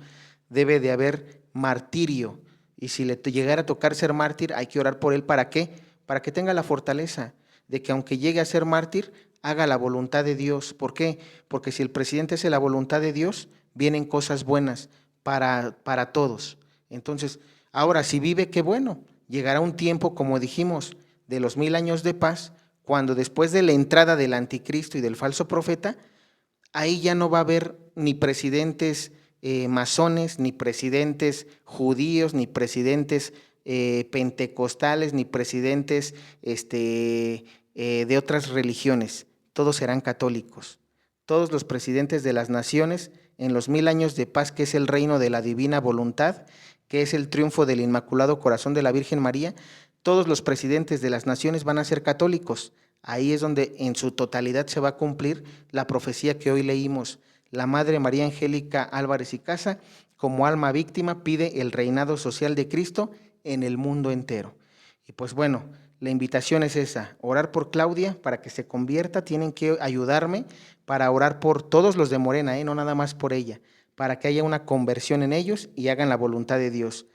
Debe de haber martirio y si le llegara a tocar ser mártir, hay que orar por él. ¿Para qué? Para que tenga la fortaleza de que aunque llegue a ser mártir, haga la voluntad de Dios. ¿Por qué? Porque si el presidente hace la voluntad de Dios, vienen cosas buenas para todos. Entonces, ahora si vive, qué bueno. Llegará un tiempo, como dijimos, de los 1000 años de paz, cuando después de la entrada del anticristo y del falso profeta, ahí ya no va a haber ni presidentes masones, ni presidentes judíos, ni presidentes pentecostales, ni presidentes de otras religiones. Todos serán católicos. Todos los presidentes de las naciones en los 1000 años de paz, que es el reino de la divina voluntad, que es el triunfo del Inmaculado Corazón de la Virgen María, todos los presidentes de las naciones van a ser católicos. Ahí es donde en su totalidad se va a cumplir la profecía que hoy leímos. La Madre María Angélica Álvarez y Casa, como alma víctima, pide el reinado social de Cristo en el mundo entero. Y pues bueno, la invitación es esa, orar por Claudia para que se convierta. Tienen que ayudarme para orar por todos los de Morena, no nada más por ella, para que haya una conversión en ellos y hagan la voluntad de Dios.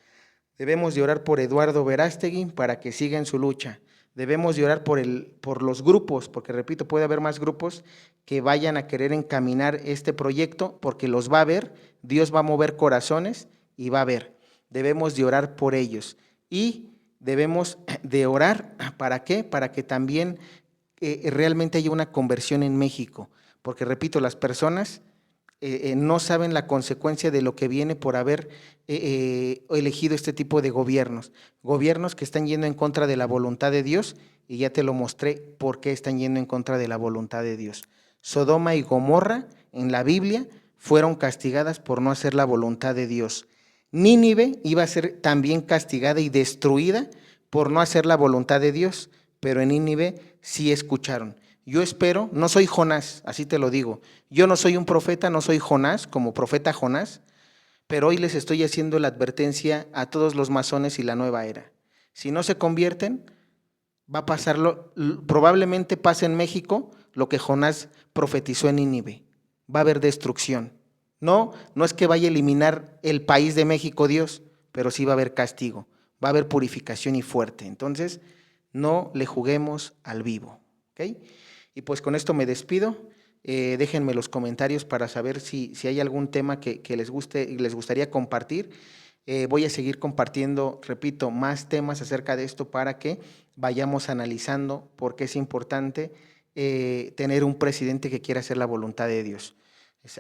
Debemos de orar por Eduardo Verástegui para que siga en su lucha. Debemos de orar por los grupos, porque repito, puede haber más grupos que vayan a querer encaminar este proyecto, porque los va a ver, Dios va a mover corazones y va a ver. Debemos de orar por ellos y debemos de orar, ¿para qué? Para que también realmente haya una conversión en México, porque repito, las personas no saben la consecuencia de lo que viene por haber elegido este tipo de gobiernos. Gobiernos que están yendo en contra de la voluntad de Dios, y ya te lo mostré por qué están yendo en contra de la voluntad de Dios. Sodoma y Gomorra en la Biblia fueron castigadas por no hacer la voluntad de Dios. Nínive iba a ser también castigada y destruida por no hacer la voluntad de Dios, pero en Nínive sí escucharon. Yo espero, no soy Jonás, así te lo digo, yo no soy un profeta, no soy Jonás, como profeta Jonás, pero hoy les estoy haciendo la advertencia a todos los masones y la nueva era. Si no se convierten, va a pasarlo, probablemente pase en México lo que Jonás profetizó en Nínive, va a haber destrucción. No, no es que vaya a eliminar el país de México Dios, pero sí va a haber castigo, va a haber purificación y fuerte. Entonces, no le juguemos al vivo, ¿ok? Y pues con esto me despido. Déjenme los comentarios para saber si hay algún tema que les guste y les gustaría compartir. Voy a seguir compartiendo, repito, más temas acerca de esto para que vayamos analizando por qué es importante tener un presidente que quiera hacer la voluntad de Dios.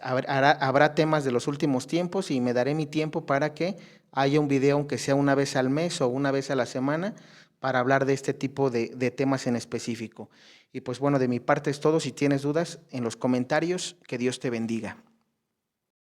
Habrá temas de los últimos tiempos y me daré mi tiempo para que haya un video, aunque sea una vez al mes o una vez a la semana, para hablar de este tipo de temas en específico. Y pues bueno, de mi parte es todo. Si tienes dudas, en los comentarios, que Dios te bendiga.